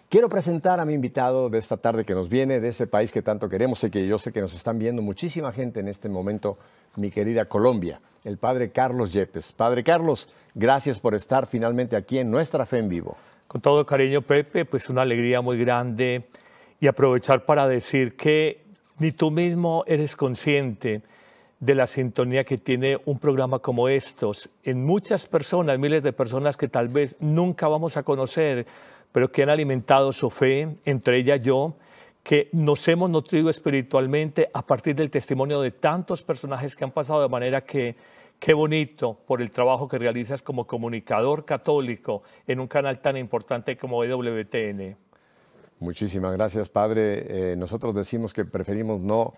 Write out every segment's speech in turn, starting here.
Quiero presentar a mi invitado de esta tarde que nos viene de ese país que tanto queremos y que yo sé que nos están viendo muchísima gente en este momento, mi querida Colombia, el padre Carlos Yepes. Padre Carlos, gracias por estar finalmente aquí en Nuestra Fe en Vivo. Con todo cariño, Pepe, pues una alegría muy grande y aprovechar para decir que ni tú mismo eres consciente de la sintonía que tiene un programa como estos en muchas personas, miles de personas que tal vez nunca vamos a conocer, pero que han alimentado su fe, entre ellas yo, que nos hemos nutrido espiritualmente a partir del testimonio de tantos personajes que han pasado, de manera que qué bonito por el trabajo que realizas como comunicador católico en un canal tan importante como EWTN. Muchísimas gracias, Padre. Nosotros decimos que preferimos no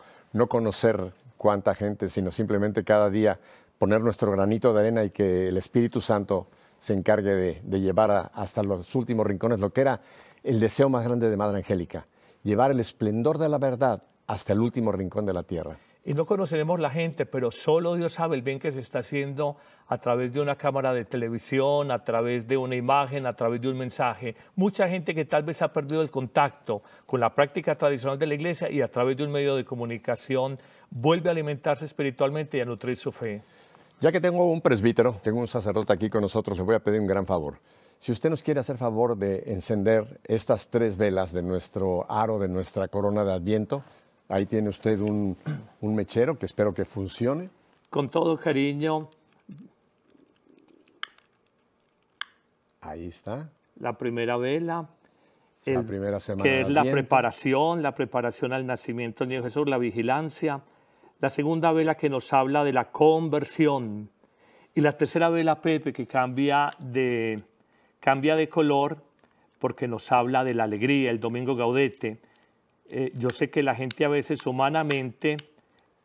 conocer cuánta gente, sino simplemente cada día poner nuestro granito de arena y que el Espíritu Santo se encargue de llevar hasta los últimos rincones lo que era el deseo más grande de Madre Angélica, llevar el esplendor de la verdad hasta el último rincón de la tierra. Y no conoceremos la gente, pero solo Dios sabe el bien que se está haciendo a través de una cámara de televisión, a través de una imagen, a través de un mensaje. Mucha gente que tal vez ha perdido el contacto con la práctica tradicional de la iglesia y a través de un medio de comunicación vuelve a alimentarse espiritualmente y a nutrir su fe. Ya que tengo un presbítero, tengo un sacerdote aquí con nosotros, le voy a pedir un gran favor. Si usted nos quiere hacer favor de encender estas 3 velas de nuestro aro, de nuestra corona de Adviento, ahí tiene usted un mechero que espero que funcione. Con todo cariño. Ahí está. La primera vela. La primera semana que es de la Adviento. preparación al nacimiento del Niño Jesús, la vigilancia. La segunda vela que nos habla de la conversión. Y la tercera vela, Pepe, que cambia de color porque nos habla de la alegría, el Domingo Gaudete. Yo sé que la gente a veces humanamente,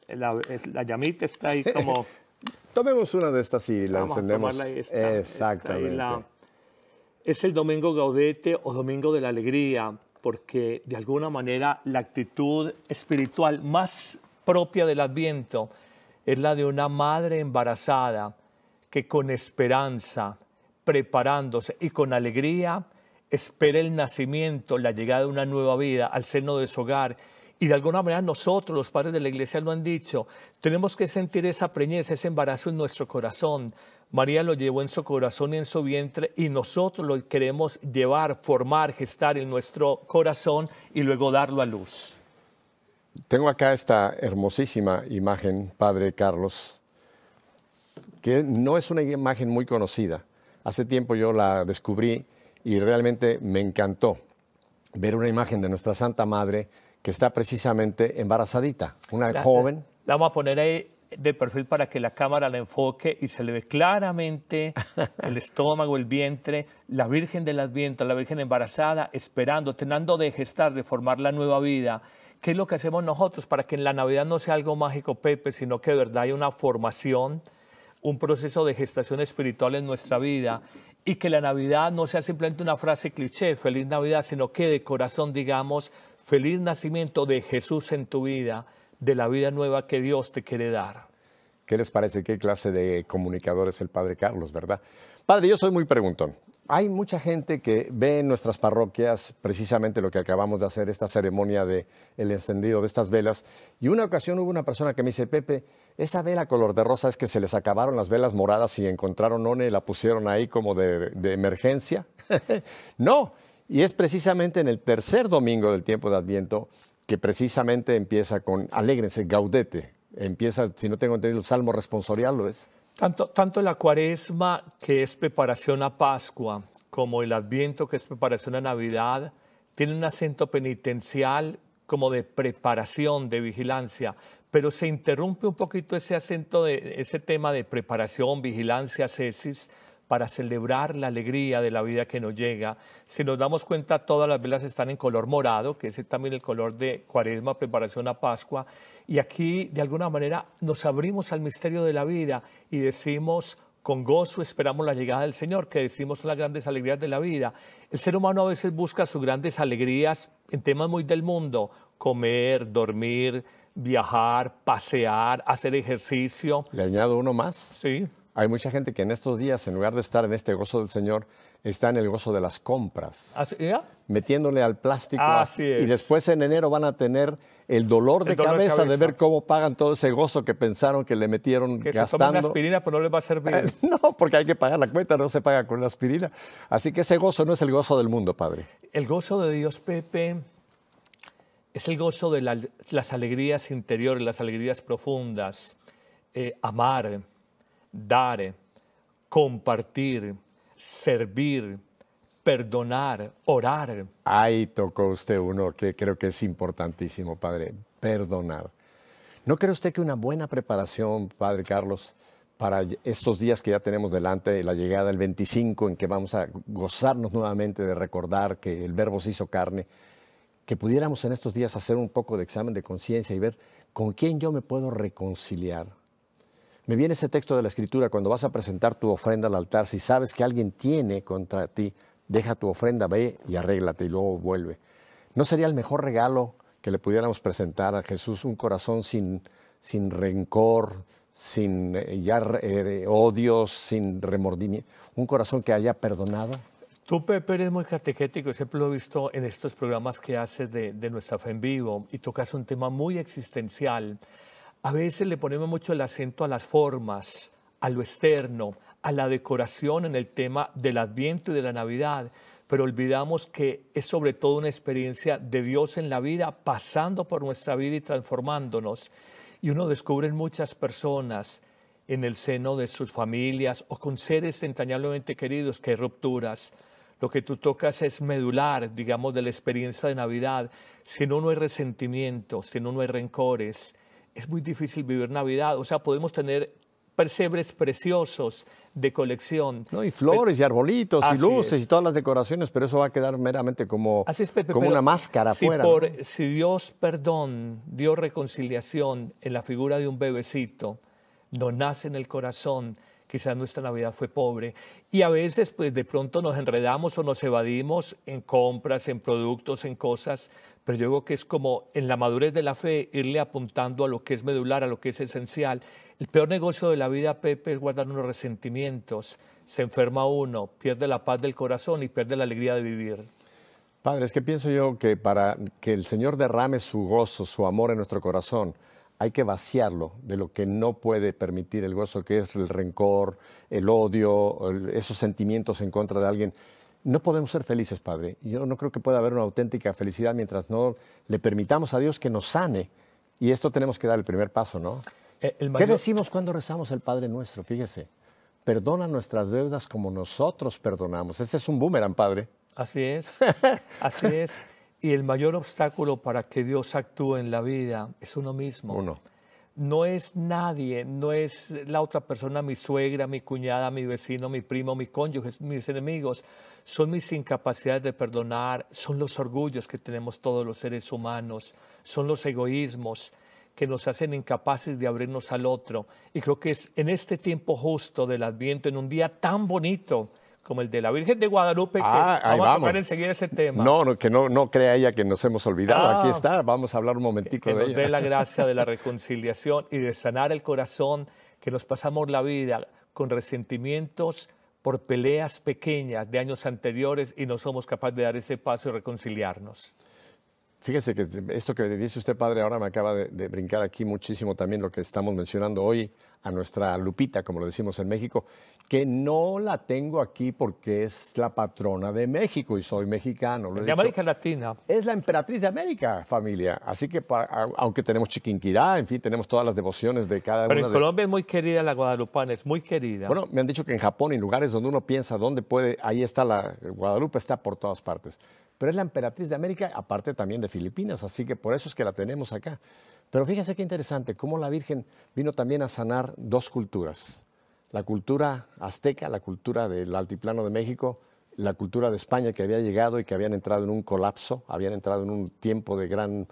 la llamita está ahí como... Tomemos una de estas y la Vamos a encendemos. tomarla, ahí está, Exactamente. está ahí es el Domingo Gaudete o Domingo de la Alegría, porque de alguna manera la actitud espiritual más propia del Adviento es la de una madre embarazada que con esperanza, preparándose y con alegría espera el nacimiento, la llegada de una nueva vida al seno de su hogar. Y de alguna manera nosotros, los padres de la iglesia, lo han dicho, tenemos que sentir esa preñez, ese embarazo en nuestro corazón. María lo llevó en su corazón y en su vientre y nosotros lo queremos llevar, formar, gestar en nuestro corazón y luego darlo a luz. Tengo acá esta hermosísima imagen, Padre Carlos, que no es una imagen muy conocida. Hace tiempo yo la descubrí y realmente me encantó ver una imagen de nuestra Santa Madre que está precisamente embarazadita, una joven. La vamos a poner ahí de perfil para que la cámara la enfoque y se le ve claramente el estómago, el vientre, la Virgen del Adviento, la Virgen embarazada, esperando, tratando de gestar, de formar la nueva vida. ¿Qué es lo que hacemos nosotros para que en la Navidad no sea algo mágico, Pepe, sino que de verdad haya una formación, un proceso de gestación espiritual en nuestra vida y que la Navidad no sea simplemente una frase cliché, feliz Navidad, sino que de corazón digamos, feliz nacimiento de Jesús en tu vida, de la vida nueva que Dios te quiere dar? ¿Qué les parece? ¿Qué clase de comunicador es el Padre Carlos, verdad? Padre, yo soy muy preguntón. Hay mucha gente que ve en nuestras parroquias precisamente lo que acabamos de hacer, esta ceremonia del encendido de estas velas. Y una ocasión hubo una persona que me dice, Pepe, esa vela color de rosa es que se les acabaron las velas moradas y encontraron una y la pusieron ahí como de emergencia. No, y es precisamente en el tercer domingo del tiempo de Adviento que precisamente empieza con alégrense, gaudete. Empieza, si no tengo entendido, el Salmo responsorial, ¿lo es? Tanto la Cuaresma, que es preparación a Pascua, como el Adviento, que es preparación a Navidad, tiene un acento penitencial como de preparación, de vigilancia, pero se interrumpe un poquito ese acento, ese tema de preparación, vigilancia, cesis, para celebrar la alegría de la vida que nos llega. Si nos damos cuenta, todas las velas están en color morado, que es también el color de Cuaresma, preparación a Pascua, y aquí de alguna manera nos abrimos al misterio de la vida y decimos, con gozo esperamos la llegada del Señor, que decimos son las grandes alegrías de la vida. El ser humano a veces busca sus grandes alegrías en temas muy del mundo, comer, dormir, viajar, pasear, hacer ejercicio. ¿Le añado uno más? Sí. Hay mucha gente que en estos días, en lugar de estar en este gozo del Señor, está en el gozo de las compras, ¿Ya? metiéndole al plástico. Así Y es. después en enero van a tener el dolor de dolor de cabeza de cabeza. ver cómo pagan todo ese gozo que pensaron que le metieron Que se tomen gastando. aspirina, pero no les va a servir. No, porque hay que pagar la cuenta, no se paga con la aspirina. Así que ese gozo no es el gozo del mundo, Padre. El gozo de Dios, Pepe, es el gozo de las alegrías interiores, las alegrías profundas. Amar, dar, compartir, servir, perdonar, orar. Ahí tocó usted uno que creo que es importantísimo, Padre, perdonar. ¿No cree usted que una buena preparación, Padre Carlos, para estos días que ya tenemos delante, la llegada del 25, en que vamos a gozarnos nuevamente de recordar que el Verbo se hizo carne, que pudiéramos en estos días hacer un poco de examen de conciencia y ver con quién yo me puedo reconciliar? Me viene ese texto de la Escritura, cuando vas a presentar tu ofrenda al altar, si sabes que alguien tiene contra ti, deja tu ofrenda, ve y arréglate y luego vuelve. ¿No sería el mejor regalo que le pudiéramos presentar a Jesús un corazón sin rencor, sin odios, sin remordimiento, un corazón que haya perdonado? Tú, Pepe, eres muy catequético, siempre lo he visto en estos programas que haces de Nuestra Fe en Vivo y tocas un tema muy existencial. A veces le ponemos mucho el acento a las formas, a lo externo, a la decoración en el tema del Adviento y de la Navidad, pero olvidamos que es sobre todo una experiencia de Dios en la vida, pasando por nuestra vida y transformándonos. Y uno descubre en muchas personas, en el seno de sus familias o con seres entrañablemente queridos, que hay rupturas. Lo que tú tocas es medular, digamos, de la experiencia de Navidad. Si no hay resentimientos, si no hay rencores, es muy difícil vivir Navidad. O sea, podemos tener pesebres preciosos de colección. No, y flores y arbolitos y luces y todas las decoraciones, pero eso va a quedar meramente como, Así es, Pepe, como una máscara afuera. Si Dios perdón, Dios reconciliación en la figura de un bebecito, no nace en el corazón, quizás nuestra Navidad fue pobre. Y a veces, pues de pronto nos enredamos o nos evadimos en compras, en productos, en cosas, pero yo creo que es como en la madurez de la fe irle apuntando a lo que es medular, a lo que es esencial. El peor negocio de la vida, Pepe, es guardar unos resentimientos. Se enferma uno, pierde la paz del corazón y pierde la alegría de vivir. Padre, es que pienso yo que para que el Señor derrame su gozo, su amor en nuestro corazón, hay que vaciarlo de lo que no puede permitir el gozo, que es el rencor, el odio, esos sentimientos en contra de alguien. No podemos ser felices, Padre. Yo no creo que pueda haber una auténtica felicidad mientras no le permitamos a Dios que nos sane. Y esto tenemos que dar el primer paso, ¿no? ¿Qué decimos cuando rezamos el Padre Nuestro? Fíjese, perdona nuestras deudas como nosotros perdonamos. Ese es un boomerang, Padre. Así es, así es. Y el mayor obstáculo para que Dios actúe en la vida es uno mismo. Uno. No es nadie, no es la otra persona, mi suegra, mi cuñada, mi vecino, mi primo, mi cónyuge, mis enemigos. Son mis incapacidades de perdonar, son los orgullos que tenemos todos los seres humanos, son los egoísmos que nos hacen incapaces de abrirnos al otro. Y creo que es en este tiempo justo del Adviento, en un día tan bonito como el de la Virgen de Guadalupe, que vamos a tocar enseguida ese tema. No, que no crea ella que nos hemos olvidado. Aquí está, vamos a hablar un momentico de ella. Que nos dé la gracia de la reconciliación y de sanar el corazón, que nos pasamos la vida con resentimientos por peleas pequeñas de años anteriores y no somos capaces de dar ese paso y reconciliarnos. Fíjese que esto que dice usted, Padre, ahora me acaba de brincar aquí muchísimo también lo que estamos mencionando hoy a nuestra Lupita, como lo decimos en México, que no la tengo aquí porque es la patrona de México y soy mexicano. De América Latina. Es la emperatriz de América, familia. Así que aunque tenemos Chiquinquirá, en fin, tenemos todas las devociones de cada una. Pero en Colombia es muy querida la guadalupana, es muy querida. Bueno, me han dicho que en Japón, en lugares donde uno piensa dónde puede, ahí está la Guadalupe, está por todas partes. Pero es la emperatriz de América, aparte también de Filipinas, así que por eso es que la tenemos acá. Pero fíjese qué interesante, cómo la Virgen vino también a sanar dos culturas. La cultura azteca, la cultura del altiplano de México, la cultura de España que había llegado y que habían entrado en un colapso, habían entrado en un tiempo de gran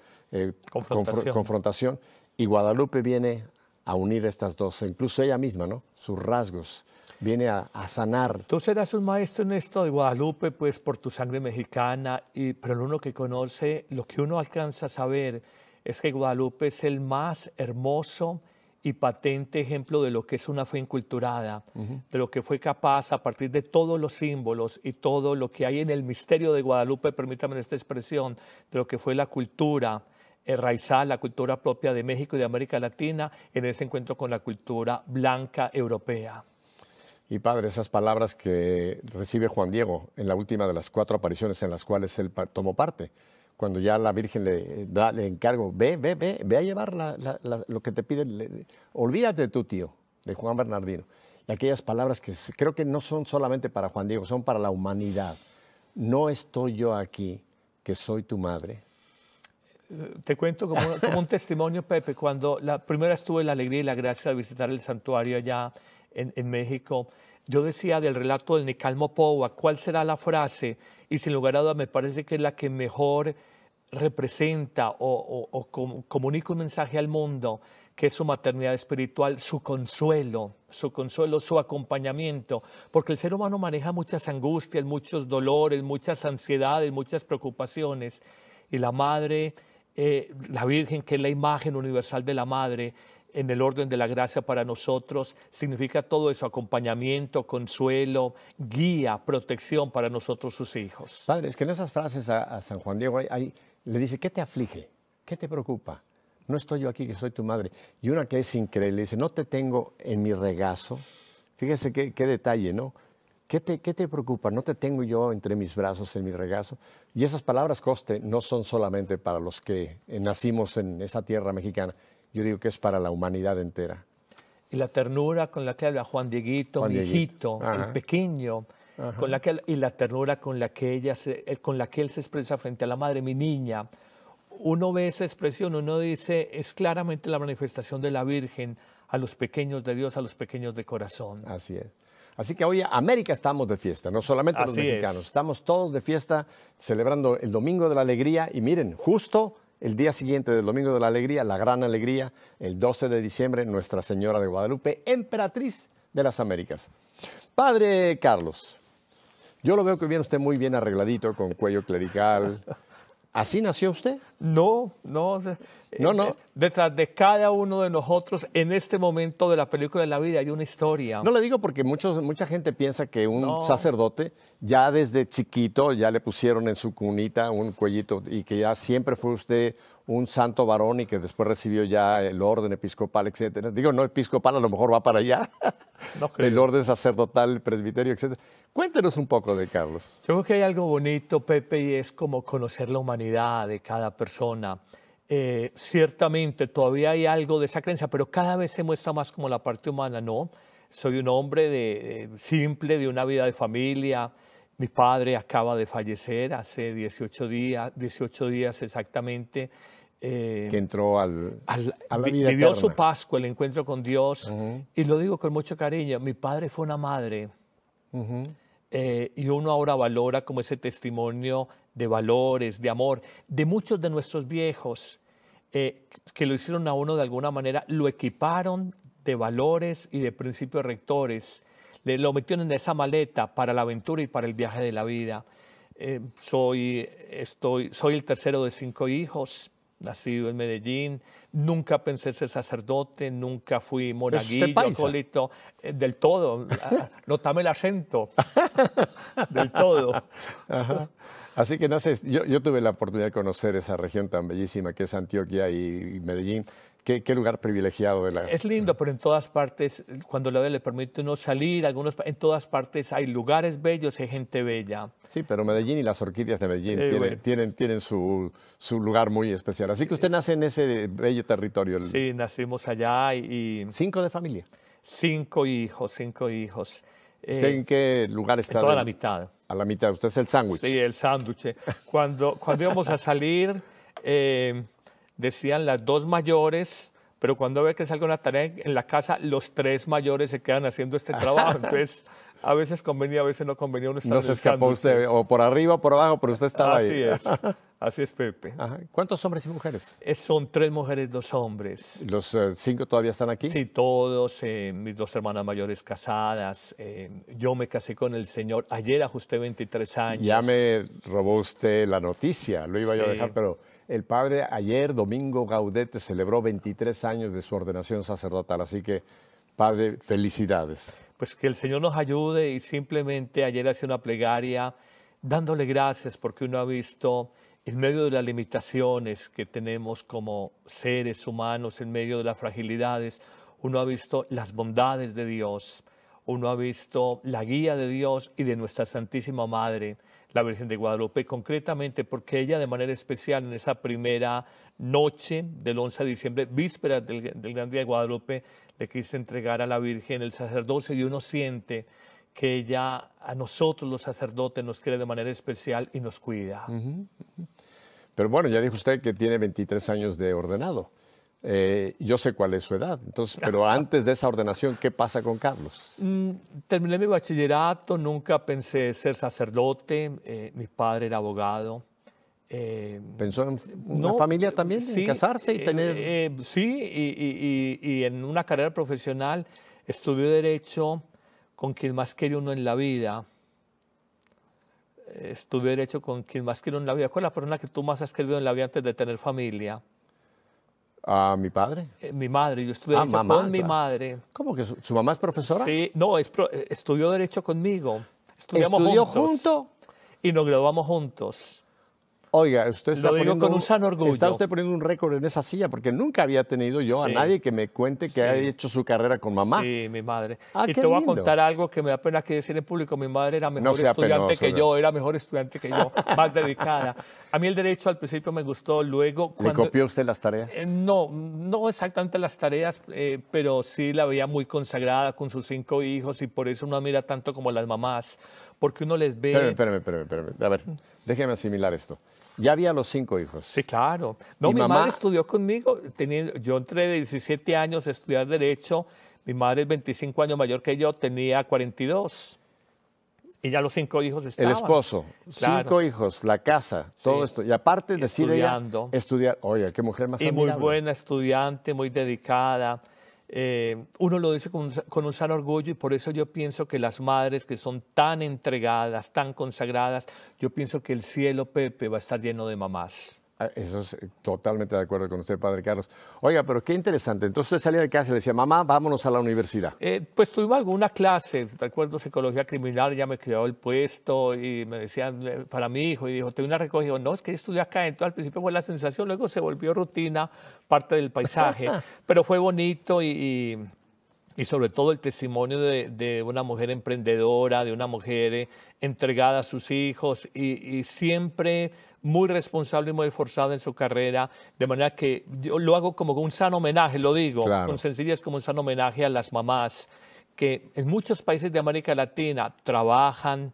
confrontación. Y Guadalupe viene a unir estas dos, incluso ella misma, ¿no? Sus rasgos. Viene a sanar. Tú serás un maestro en esto de Guadalupe, pues por tu sangre mexicana, pero uno que conoce, lo que uno alcanza a saber es que Guadalupe es el más hermoso y patente ejemplo de lo que es una fe inculturada, de lo que fue capaz a partir de todos los símbolos y todo lo que hay en el misterio de Guadalupe, permítame esta expresión, de lo que fue la cultura raizal, la cultura propia de México y de América Latina, en ese encuentro con la cultura blanca europea. Y padre, esas palabras que recibe Juan Diego en la última de las 4 apariciones en las cuales él tomó parte, cuando ya la Virgen le encargo, ve a llevar lo que te pide, olvídate de tu tío, de Juan Bernardino. Y aquellas palabras que creo que no son solamente para Juan Diego, son para la humanidad. No estoy yo aquí, que soy tu madre. Te cuento como un testimonio, Pepe, cuando la primera estuve la alegría y la gracia de visitar el santuario allá en México, yo decía del relato del Nicalmo Powa, ¿cuál será la frase? Y sin lugar a dudas me parece que es la que mejor representa o comunica un mensaje al mundo, que es su maternidad espiritual, su consuelo, su acompañamiento, porque el ser humano maneja muchas angustias, muchos dolores, muchas ansiedades, muchas preocupaciones, y la madre, la Virgen, que es la imagen universal de la madre, en el orden de la gracia para nosotros, significa todo eso, acompañamiento, consuelo, guía, protección para nosotros sus hijos. Padre, es que en esas frases a San Juan Diego le dice, ¿qué te aflige? ¿Qué te preocupa? No estoy yo aquí, que soy tu madre. Y una que es increíble, dice, no te tengo en mi regazo. Fíjese qué detalle, ¿no? ¿Qué te preocupa? No te tengo yo entre mis brazos, en mi regazo. Y esas palabras, Coste, no son solamente para los que nacimos en esa tierra mexicana. Yo digo que es para la humanidad entera. Y la ternura con la que habla Juan Dieguito, mi hijito, el pequeño, y la ternura con la que él se expresa frente a la madre, mi niña. Uno ve esa expresión, uno dice, es claramente la manifestación de la Virgen a los pequeños de Dios, a los pequeños de corazón. Así es. Así que hoy América estamos de fiesta, no solamente los mexicanos. Estamos todos de fiesta celebrando el Domingo de la Alegría. Y miren, justo el día siguiente del Domingo de la Alegría, la gran alegría, el 12 de diciembre, Nuestra Señora de Guadalupe, emperatriz de las Américas. Padre Carlos, yo lo veo que viene usted muy bien arregladito, con cuello clerical. ¿Así nació usted? No. No. Detrás de cada uno de nosotros, en este momento de la película de la vida, hay una historia. No le digo porque mucha gente piensa que un sacerdote ya desde chiquito ya le pusieron en su cunita un cuellito y que ya siempre fue usted un santo varón y que después recibió ya el orden episcopal, etcétera. Digo, no episcopal, a lo mejor va para allá. No creo. El orden sacerdotal, el presbiterio, etcétera. Cuéntenos un poco de Carlos. Yo creo que hay algo bonito, Pepe, y es como conocer la humanidad de cada persona. Ciertamente todavía hay algo de esa creencia, pero cada vez se muestra más como la parte humana, ¿no? Soy un hombre simple, de una vida de familia. Mi padre acaba de fallecer hace 18 días exactamente. Que entró a la vida vivió eterna. su Pascua, el encuentro con Dios, y lo digo con mucho cariño. Mi padre fue una madre, y uno ahora valora como ese testimonio de valores, de amor, de muchos de nuestros viejos que lo hicieron a uno de alguna manera, lo equiparon de valores y de principios rectores, lo metieron en esa maleta para la aventura y para el viaje de la vida. Soy el tercero de 5 hijos, nacido en Medellín. Nunca pensé ser sacerdote, nunca fui monaguillo, acólito, del todo. Notame el acento, del todo. Ajá. Así que no sé, yo tuve la oportunidad de conocer esa región tan bellísima que es Antioquia y Medellín. Qué lugar privilegiado de la... Es lindo, pero en todas partes, cuando la vida le permite uno salir, en todas partes hay lugares bellos y gente bella. Sí, pero Medellín y las orquídeas de Medellín tienen su lugar muy especial. Así que usted nace en ese bello territorio. Sí, nacimos allá y... 5 de familia. 5 hijos. ¿Usted en qué lugar está? En toda la mitad. A la mitad. Usted es el sándwich. Sí, el sándwich. Cuando íbamos a salir, decían las 2 mayores, pero cuando ve que salga una tarea en la casa, los 3 mayores se quedan haciendo este trabajo. Entonces, a veces convenía, a veces no convenía. Uno no se escapó usted, o por arriba o por abajo, pero usted estaba ahí. Así es, Pepe. Ajá. ¿Cuántos hombres y mujeres? Son 3 mujeres, 2 hombres. ¿Los 5 todavía están aquí? Sí, todos. Mis 2 hermanas mayores casadas. Yo me casé con el Señor. Ayer ajusté 23 años. Ya me robó usted la noticia. Lo iba yo a dejar, pero el padre ayer, Domingo Gaudete, celebró 23 años de su ordenación sacerdotal, así que, padre, felicidades. Pues que el Señor nos ayude y simplemente ayer hacía una plegaria dándole gracias porque uno ha visto en medio de las limitaciones que tenemos como seres humanos, en medio de las fragilidades, uno ha visto las bondades de Dios, uno ha visto la guía de Dios y de nuestra Santísima Madre, la Virgen de Guadalupe, concretamente porque ella de manera especial en esa primera noche del 11 de diciembre, víspera del Gran Día de Guadalupe, le quise entregar a la Virgen el sacerdocio y uno siente que ella a nosotros los sacerdotes nos quiere de manera especial y nos cuida. Pero bueno, ya dijo usted que tiene 23 años de ordenado. Yo sé cuál es su edad, entonces, pero antes de esa ordenación, ¿qué pasa con Carlos? Terminé mi bachillerato, nunca pensé ser sacerdote, mi padre era abogado. ¿Pensó en una familia también, sí, en casarse y tener...? Sí, y en una carrera profesional estudié Derecho con quien más quiere uno en la vida. Estudié Derecho con quien más quiere uno en la vida. ¿Cuál es la persona que tú más has querido en la vida antes de tener familia? ¿A mi padre? Mi madre, yo estudié Derecho mamá, con mi madre. ¿Cómo que su mamá es profesora? Sí, no, estudió Derecho conmigo. Estudiamos ¿Estudió juntos. junto? Y nos graduamos juntos. Oiga, usted está Lo digo poniendo con un sano orgullo. Está usted poniendo un récord en esa silla, porque nunca había tenido yo a Sí. nadie que me cuente que haya hecho su carrera con mamá. Sí, mi madre. Ah, y qué te voy a lindo. contar algo que me da pena que decir en público. Mi madre era mejor sea estudiante penoso, que ¿no? yo, era mejor estudiante que yo, más dedicada. A mí el derecho al principio me gustó, luego... ¿Le copió usted las tareas? No exactamente las tareas, pero sí la veía muy consagrada con sus 5 hijos y por eso uno admira tanto como las mamás, porque uno les ve... Espérame. A ver, déjeme asimilar esto. Ya había los 5 hijos. Sí, claro. No, ¿Y mi mamá? madre estudió conmigo. Yo entré de 17 años a estudiar Derecho. Mi madre es 25 años mayor que yo, tenía 42. Y ya los 5 hijos estaban. El esposo, Claro. 5 hijos, la casa, todo esto. Y aparte decide ella Estudiando. estudiar. Oye, qué mujer más Y muy admirable. buena estudiante, muy dedicada. Uno lo dice con un sano orgullo y por eso yo pienso que las madres que son tan entregadas, tan consagradas, yo pienso que el cielo, Pepe, va a estar lleno de mamás. Eso es totalmente de acuerdo con usted, padre Carlos. Oiga, pero qué interesante. Entonces usted salía de casa y le decía, mamá, vámonos a la universidad. Pues tuvimos alguna clase, recuerdo psicología criminal, ya me quedó el puesto y me decían para mi hijo, y dijo, te una recogida, digo, no, es que yo estudié acá, entonces al principio fue la sensación, luego se volvió rutina, parte del paisaje, pero fue bonito y sobre todo el testimonio de una mujer emprendedora, de una mujer entregada a sus hijos y siempre muy responsable y muy esforzada en su carrera, de manera que yo lo hago como un sano homenaje, lo digo, Claro. con sencillez como un sano homenaje a las mamás que en muchos países de América Latina trabajan,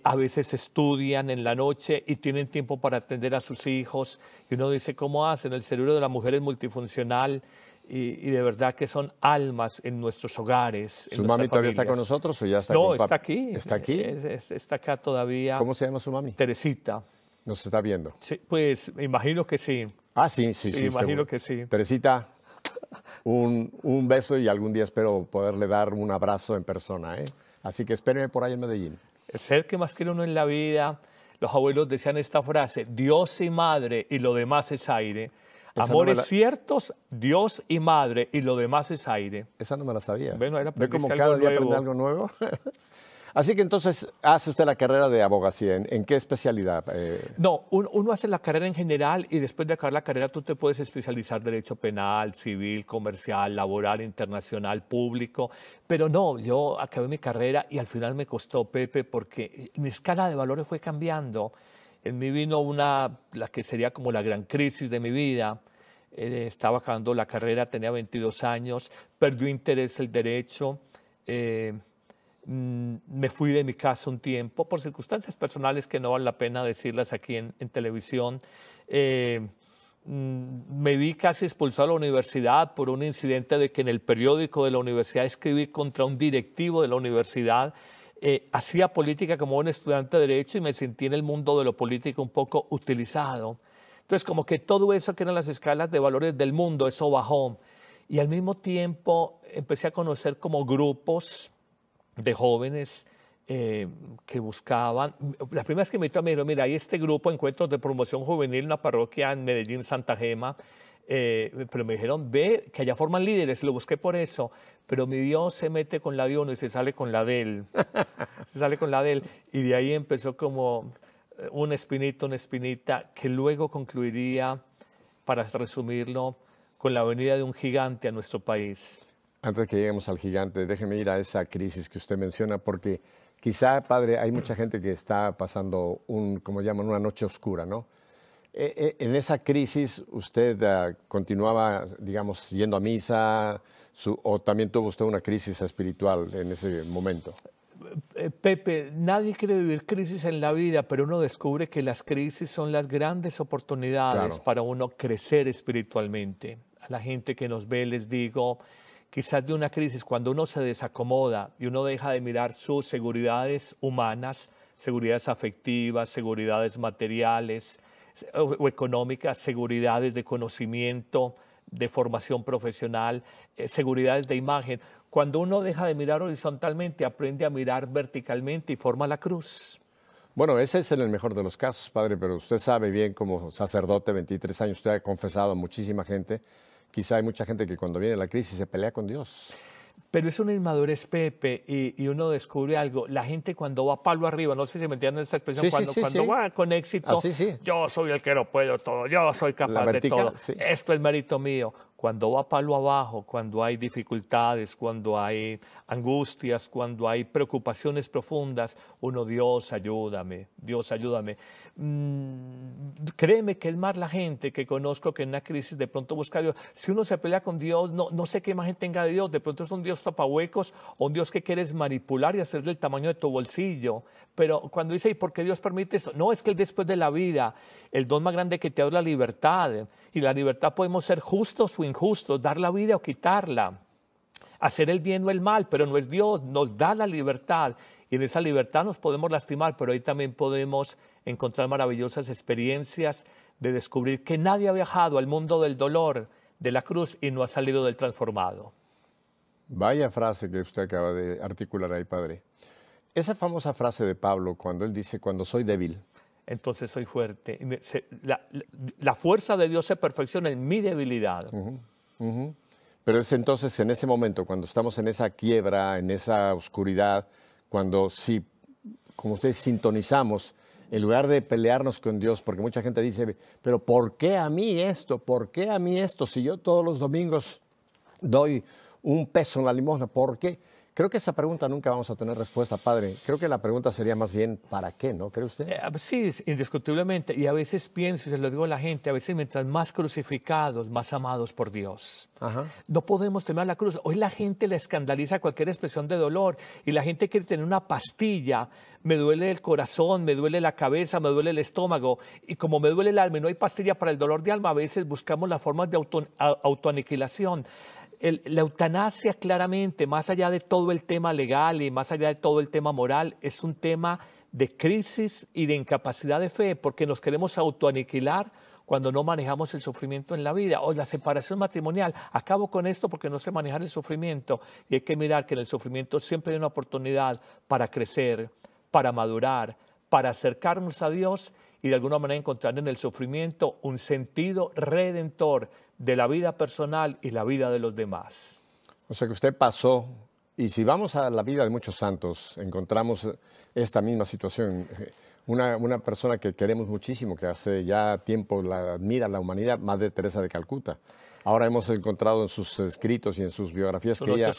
a veces estudian en la noche y tienen tiempo para atender a sus hijos y uno dice, ¿cómo hacen? El cerebro de la mujer es multifuncional y de verdad que son almas en nuestros hogares. ¿Su mami todavía está con nosotros o ya está con No, papá? está aquí. ¿Está aquí? Está acá todavía. ¿Cómo se llama su mami? Teresita. Nos está viendo. Sí, pues me imagino que sí. Ah, sí. Imagino seguro. que sí. Teresita, un beso y algún día espero poderle dar un abrazo en persona, ¿eh? Así que espéreme por ahí en Medellín. El ser que más quiere uno en la vida, los abuelos decían esta frase, Dios y madre y lo demás es aire. Esa no Amores me la- ciertos, Dios y madre y lo demás es aire. Esa no me la sabía. Bueno, ahora ¿Ve cómo aprendiste cada algo día nuevo. aprende algo nuevo? Así que entonces hace usted la carrera de abogacía. ¿En qué especialidad? No, uno hace la carrera en general y después de acabar la carrera tú te puedes especializar derecho penal, civil, comercial, laboral, internacional, público. Pero no, yo acabé mi carrera y al final me costó, Pepe, porque mi escala de valores fue cambiando. En mí vino la que sería como la gran crisis de mi vida. Estaba acabando la carrera, tenía 22 años, perdió interés el derecho. Me fui de mi casa un tiempo por circunstancias personales que no vale la pena decirlas aquí en televisión. Me vi casi expulsado de la universidad por un incidente de que en el periódico de la universidad escribí contra un directivo de la universidad. Hacía política como un estudiante de Derecho y me sentí en el mundo de lo político un poco utilizado. Entonces, como que todo eso que eran las escalas de valores del mundo, eso bajó. Y al mismo tiempo empecé a conocer como grupos de jóvenes que buscaban. La primera vez que me invitó me dijeron, mira, hay este grupo, Encuentros de Promoción Juvenil, una parroquia en Medellín, Santa Gema, pero me dijeron, ve, que allá forman líderes, lo busqué por eso, pero mi Dios se mete con la de uno y se sale con la de él, se sale con la de él, y de ahí empezó como una espinita, que luego concluiría, para resumirlo, con la venida de un gigante a nuestro país. Antes que lleguemos al gigante, déjeme ir a esa crisis que usted menciona, porque quizá, padre, hay mucha gente que está pasando como llaman, una noche oscura, ¿no? En esa crisis, ¿usted continuaba, digamos, yendo a misa o también tuvo usted una crisis espiritual en ese momento? Pepe, nadie quiere vivir crisis en la vida, pero uno descubre que las crisis son las grandes oportunidades Claro. para uno crecer espiritualmente. A la gente que nos ve les digo, quizás de una crisis, cuando uno se desacomoda y uno deja de mirar sus seguridades humanas, seguridades afectivas, seguridades materiales o económicas, seguridades de conocimiento, de formación profesional, seguridades de imagen. Cuando uno deja de mirar horizontalmente, aprende a mirar verticalmente y forma la cruz. Bueno, ese es en el mejor de los casos, padre, pero usted sabe bien, como sacerdote, 23 años, usted ha confesado a muchísima gente. Quizá hay mucha gente que cuando viene la crisis se pelea con Dios. Pero es una inmadurez, Pepe, y uno descubre algo. La gente cuando va palo arriba, no sé si me entienden esta expresión, Sí, cuando sí. va con éxito, Así sí. yo soy el que lo puedo todo, yo soy capaz de vertical, todo, sí. esto es mérito mío. Cuando va palo abajo, cuando hay dificultades, cuando hay angustias, cuando hay preocupaciones profundas, uno, Dios, ayúdame, Dios, ayúdame. Créeme que es más la gente que conozco que en una crisis de pronto busca a Dios. Si uno se pelea con Dios, no sé qué imagen tenga de Dios, de pronto es un Dios tapahuecos o un Dios que quieres manipular y hacerle el tamaño de tu bolsillo. Pero cuando dice, ¿y por qué Dios permite esto? No, es que después de la vida, el don más grande que te da es la libertad. Y la libertad podemos ser justos o injustos, dar la vida o quitarla, hacer el bien o el mal, pero no es Dios, nos da la libertad. Y en esa libertad nos podemos lastimar, pero ahí también podemos encontrar maravillosas experiencias de descubrir que nadie ha viajado al mundo del dolor, de la cruz, y no ha salido del transformado. Vaya frase que usted acaba de articular ahí, padre. Esa famosa frase de Pablo, cuando él dice, cuando soy débil. Entonces soy fuerte. La fuerza de Dios se perfecciona en mi debilidad. Pero es entonces en ese momento, cuando estamos en esa quiebra, en esa oscuridad, cuando sí, como ustedes sintonizamos, en lugar de pelearnos con Dios, porque mucha gente dice, pero ¿por qué a mí esto? ¿Por qué a mí esto? Si yo todos los domingos doy un peso en la limosna, ¿por qué? Creo que esa pregunta nunca vamos a tener respuesta, padre. Creo que la pregunta sería más bien, ¿para qué? ¿No cree usted? Sí, indiscutiblemente. Y a veces pienso, y se lo digo a la gente, a veces mientras más crucificados, más amados por Dios. Ajá. No podemos temer la cruz. Hoy la gente le escandaliza cualquier expresión de dolor y la gente quiere tener una pastilla. Me duele el corazón, me duele la cabeza, me duele el estómago. Y como me duele el alma y no hay pastilla para el dolor de alma, a veces buscamos las formas de autoaniquilación. La eutanasia claramente, más allá de todo el tema legal y más allá de todo el tema moral, es un tema de crisis y de incapacidad de fe, porque nos queremos autoaniquilar cuando no manejamos el sufrimiento en la vida. O la separación matrimonial, acabo con esto porque no sé manejar el sufrimiento. Y hay que mirar que en el sufrimiento siempre hay una oportunidad para crecer, para madurar, para acercarnos a Dios y de alguna manera encontrar en el sufrimiento un sentido redentor de la vida personal y la vida de los demás. O sea que usted pasó, y si vamos a la vida de muchos santos, encontramos esta misma situación. Una persona que queremos muchísimo, que hace ya tiempo la admira la humanidad, Madre Teresa de Calcuta. Ahora hemos encontrado en sus escritos y en sus biografías que ella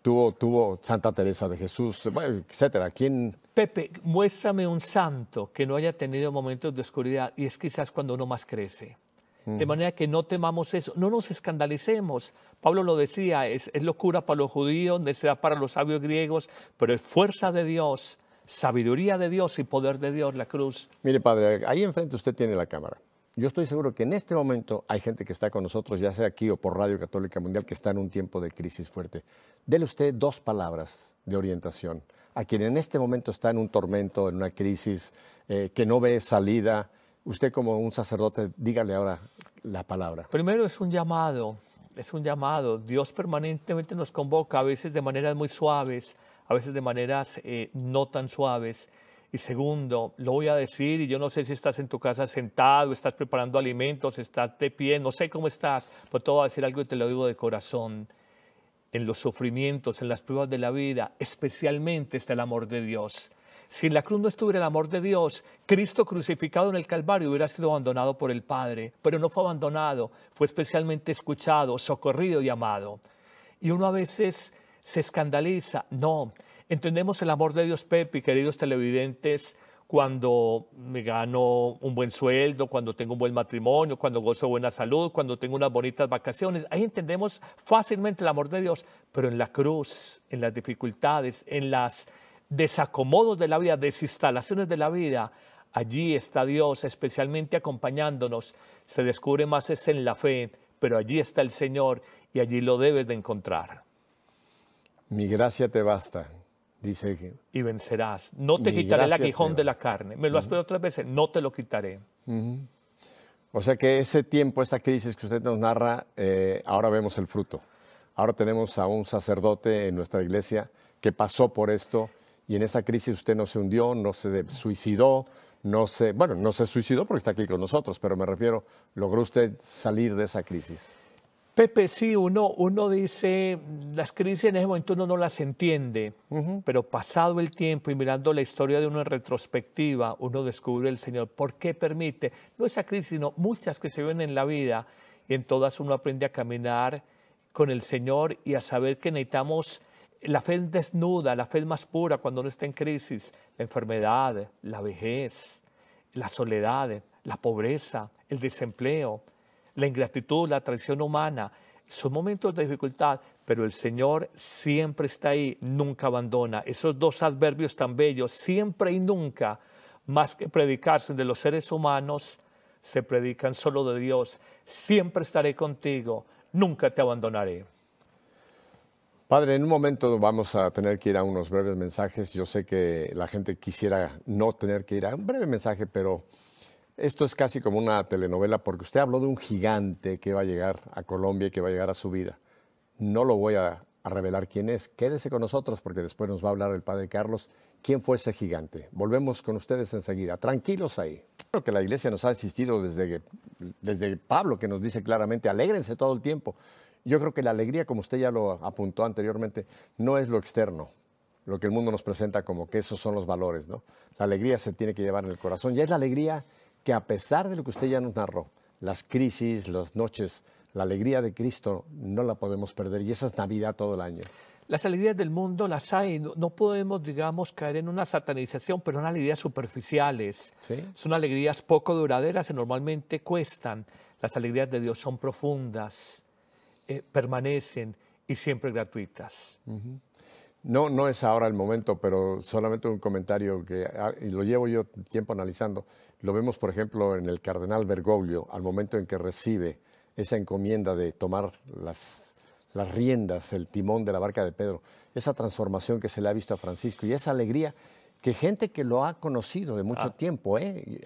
tuvo Santa Teresa de Jesús, bueno, etcétera. ¿Quién? Pepe, muéstrame un santo que no haya tenido momentos de oscuridad, y es quizás cuando uno más crece. De manera que no temamos eso, no nos escandalicemos. Pablo lo decía, es locura para los judíos, necedad para los sabios griegos, pero es fuerza de Dios, sabiduría de Dios y poder de Dios, la cruz. Mire, padre, ahí enfrente usted tiene la cámara. Yo estoy seguro que en este momento hay gente que está con nosotros, ya sea aquí o por Radio Católica Mundial, que está en un tiempo de crisis fuerte. Dele usted 2 palabras de orientación a quien en este momento está en un tormento, en una crisis, que no ve salida. Usted como un sacerdote, dígale ahora la palabra. Primero es un llamado. Dios permanentemente nos convoca, a veces de maneras muy suaves, a veces de maneras no tan suaves. Y segundo, lo voy a decir, y yo no sé si estás en tu casa sentado, estás preparando alimentos, estás de pie, no sé cómo estás, pero te voy a decir algo y te lo digo de corazón. En los sufrimientos, en las pruebas de la vida, especialmente está el amor de Dios. Si en la cruz no estuviera el amor de Dios, Cristo crucificado en el Calvario hubiera sido abandonado por el Padre, pero no fue abandonado, fue especialmente escuchado, socorrido y amado. Y uno a veces se escandaliza. No, entendemos el amor de Dios, Pepe, y queridos televidentes, cuando me gano un buen sueldo, cuando tengo un buen matrimonio, cuando gozo buena salud, cuando tengo unas bonitas vacaciones. Ahí entendemos fácilmente el amor de Dios, pero en la cruz, en las dificultades, en las desacomodos de la vida, desinstalaciones de la vida, allí está Dios especialmente acompañándonos. Se descubre más es en la fe, pero allí está el Señor y allí lo debes de encontrar. Mi gracia te basta, dice que... Y vencerás. No te Mi quitaré el gracia aguijón te de la carne. Me lo has pedido otras veces, no te lo quitaré. O sea que ese tiempo, esta crisis que usted nos narra, ahora vemos el fruto. Ahora tenemos a un sacerdote en nuestra iglesia que pasó por esto y en esa crisis usted no se hundió, no se suicidó, no se suicidó porque está aquí con nosotros, pero me refiero, logró usted salir de esa crisis. Pepe, sí, uno dice, las crisis en ese momento uno no las entiende, pero pasado el tiempo y mirando la historia de uno en retrospectiva, uno descubre el Señor. ¿Por qué permite? No esa crisis, sino muchas que se ven en la vida, y en todas uno aprende a caminar con el Señor y a saber que necesitamos la fe desnuda, la fe más pura cuando uno está en crisis, la enfermedad, la vejez, la soledad, la pobreza, el desempleo, la ingratitud, la traición humana. Son momentos de dificultad, pero el Señor siempre está ahí, nunca abandona. Esos dos adverbios tan bellos, siempre y nunca, más que predicarse de los seres humanos, se predican solo de Dios. Siempre estaré contigo, nunca te abandonaré. Padre, en un momento vamos a tener que ir a unos breves mensajes. Yo sé que la gente quisiera no tener que ir a un breve mensaje, pero esto es casi como una telenovela porque usted habló de un gigante que va a llegar a Colombia y que va a llegar a su vida. No lo voy a revelar quién es. Quédese con nosotros porque después nos va a hablar el Padre Carlos. ¿Quién fue ese gigante? Volvemos con ustedes enseguida. Tranquilos ahí. Creo que la iglesia nos ha asistido desde Pablo, que nos dice claramente, alégrense todo el tiempo. Yo creo que la alegría, como usted ya lo apuntó anteriormente, no es lo externo, lo que el mundo nos presenta como que esos son los valores, ¿no? La alegría se tiene que llevar en el corazón y es la alegría que, a pesar de lo que usted ya nos narró, las crisis, las noches, la alegría de Cristo no la podemos perder y esa es Navidad todo el año. Las alegrías del mundo las hay, no podemos, digamos, caer en una satanización, pero son alegrías superficiales. ¿Sí? Son alegrías poco duraderas y normalmente cuestan. Las alegrías de Dios son profundas, permanecen y siempre gratuitas. No es ahora el momento, pero solamente un comentario que y lo llevo yo tiempo analizando. Lo vemos, por ejemplo, en el cardenal Bergoglio, al momento en que recibe esa encomienda de tomar las riendas, el timón de la barca de Pedro, esa transformación que se le ha visto a Francisco y esa alegría que gente que lo ha conocido de mucho tiempo,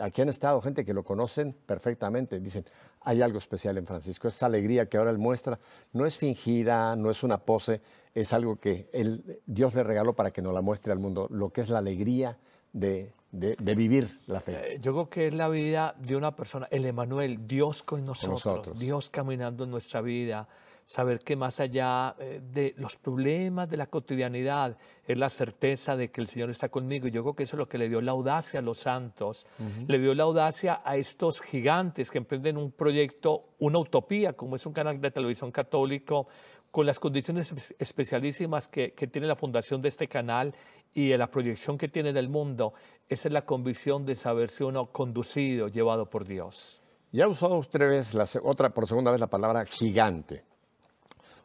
aquí han estado gente que lo conocen perfectamente, dicen, hay algo especial en Francisco, esa alegría que ahora él muestra no es fingida, no es una pose, es algo que Dios le regaló para que nos la muestre al mundo, lo que es la alegría de vivir la fe. Yo creo que es la vida de una persona, el Emmanuel, Dios con nosotros, Dios caminando en nuestra vida, saber que más allá de los problemas de la cotidianidad es la certeza de que el Señor está conmigo. Y yo creo que eso es lo que le dio la audacia a los santos, le dio la audacia a estos gigantes que emprenden un proyecto, una utopía, como es un canal de televisión católico, con las condiciones especialísimas que tiene la fundación de este canal y la proyección que tiene del mundo. Esa es la convicción de saberse uno conducido, llevado por Dios. Ya usó usted por segunda vez la palabra gigante.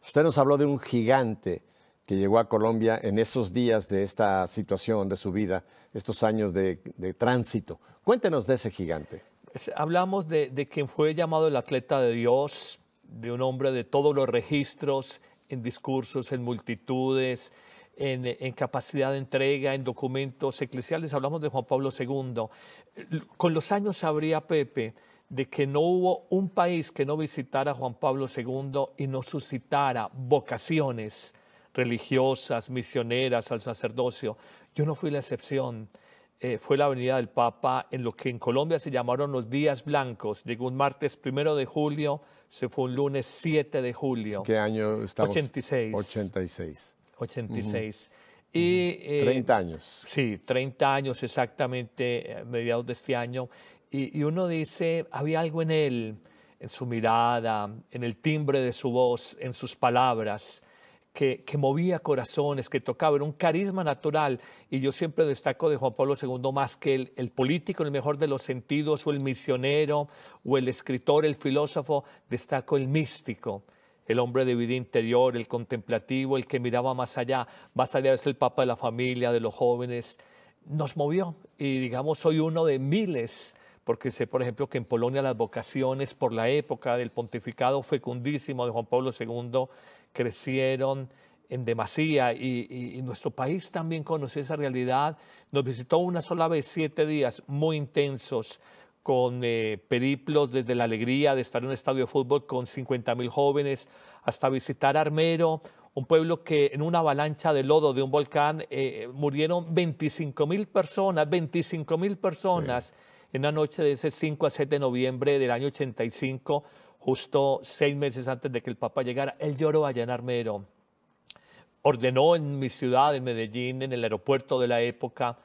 Usted nos habló de un gigante que llegó a Colombia en esos días de esta situación de su vida, estos años de tránsito. Cuéntenos de ese gigante. Hablamos de quien fue llamado el atleta de Dios, de un hombre de todos los registros, en discursos, en multitudes, en capacidad de entrega, en documentos eclesiales. Hablamos de Juan Pablo II. Con los años sabría Pepe de que no hubo un país que no visitara a Juan Pablo II y no suscitara vocaciones religiosas, misioneras, al sacerdocio. Yo no fui la excepción. Fue la venida del Papa en lo que en Colombia se llamaron los días blancos. Llegó un martes 1 de julio, se fue un lunes 7 de julio. ¿Qué año estamos? 86. 86. 86. Y, 30 años. Sí, 30 años exactamente, a mediados de este año. Y uno dice, había algo en él, en su mirada, en el timbre de su voz, en sus palabras, que movía corazones, que tocaba, era un carisma natural. Y yo siempre destaco de Juan Pablo II más que el político en el mejor de los sentidos, o el misionero, o el escritor, el filósofo, destaco el místico, el hombre de vida interior, el contemplativo, el que miraba más allá de ser el Papa de la familia, de los jóvenes. Nos movió y digamos, soy uno de miles, porque sé, por ejemplo, que en Polonia las vocaciones por la época del pontificado fecundísimo de Juan Pablo II crecieron en demasía y nuestro país también conoció esa realidad. Nos visitó una sola vez, 7 días muy intensos, con periplos desde la alegría de estar en un estadio de fútbol con 50.000 jóvenes, hasta visitar Armero, un pueblo que en una avalancha de lodo de un volcán murieron 25.000 personas, 25.000 personas. Sí. En una noche de ese 5 al 7 de noviembre del año 85, justo 6 meses antes de que el Papa llegara. Él lloró allá en Armero. Ordenó en mi ciudad, en Medellín, en el aeropuerto de la época,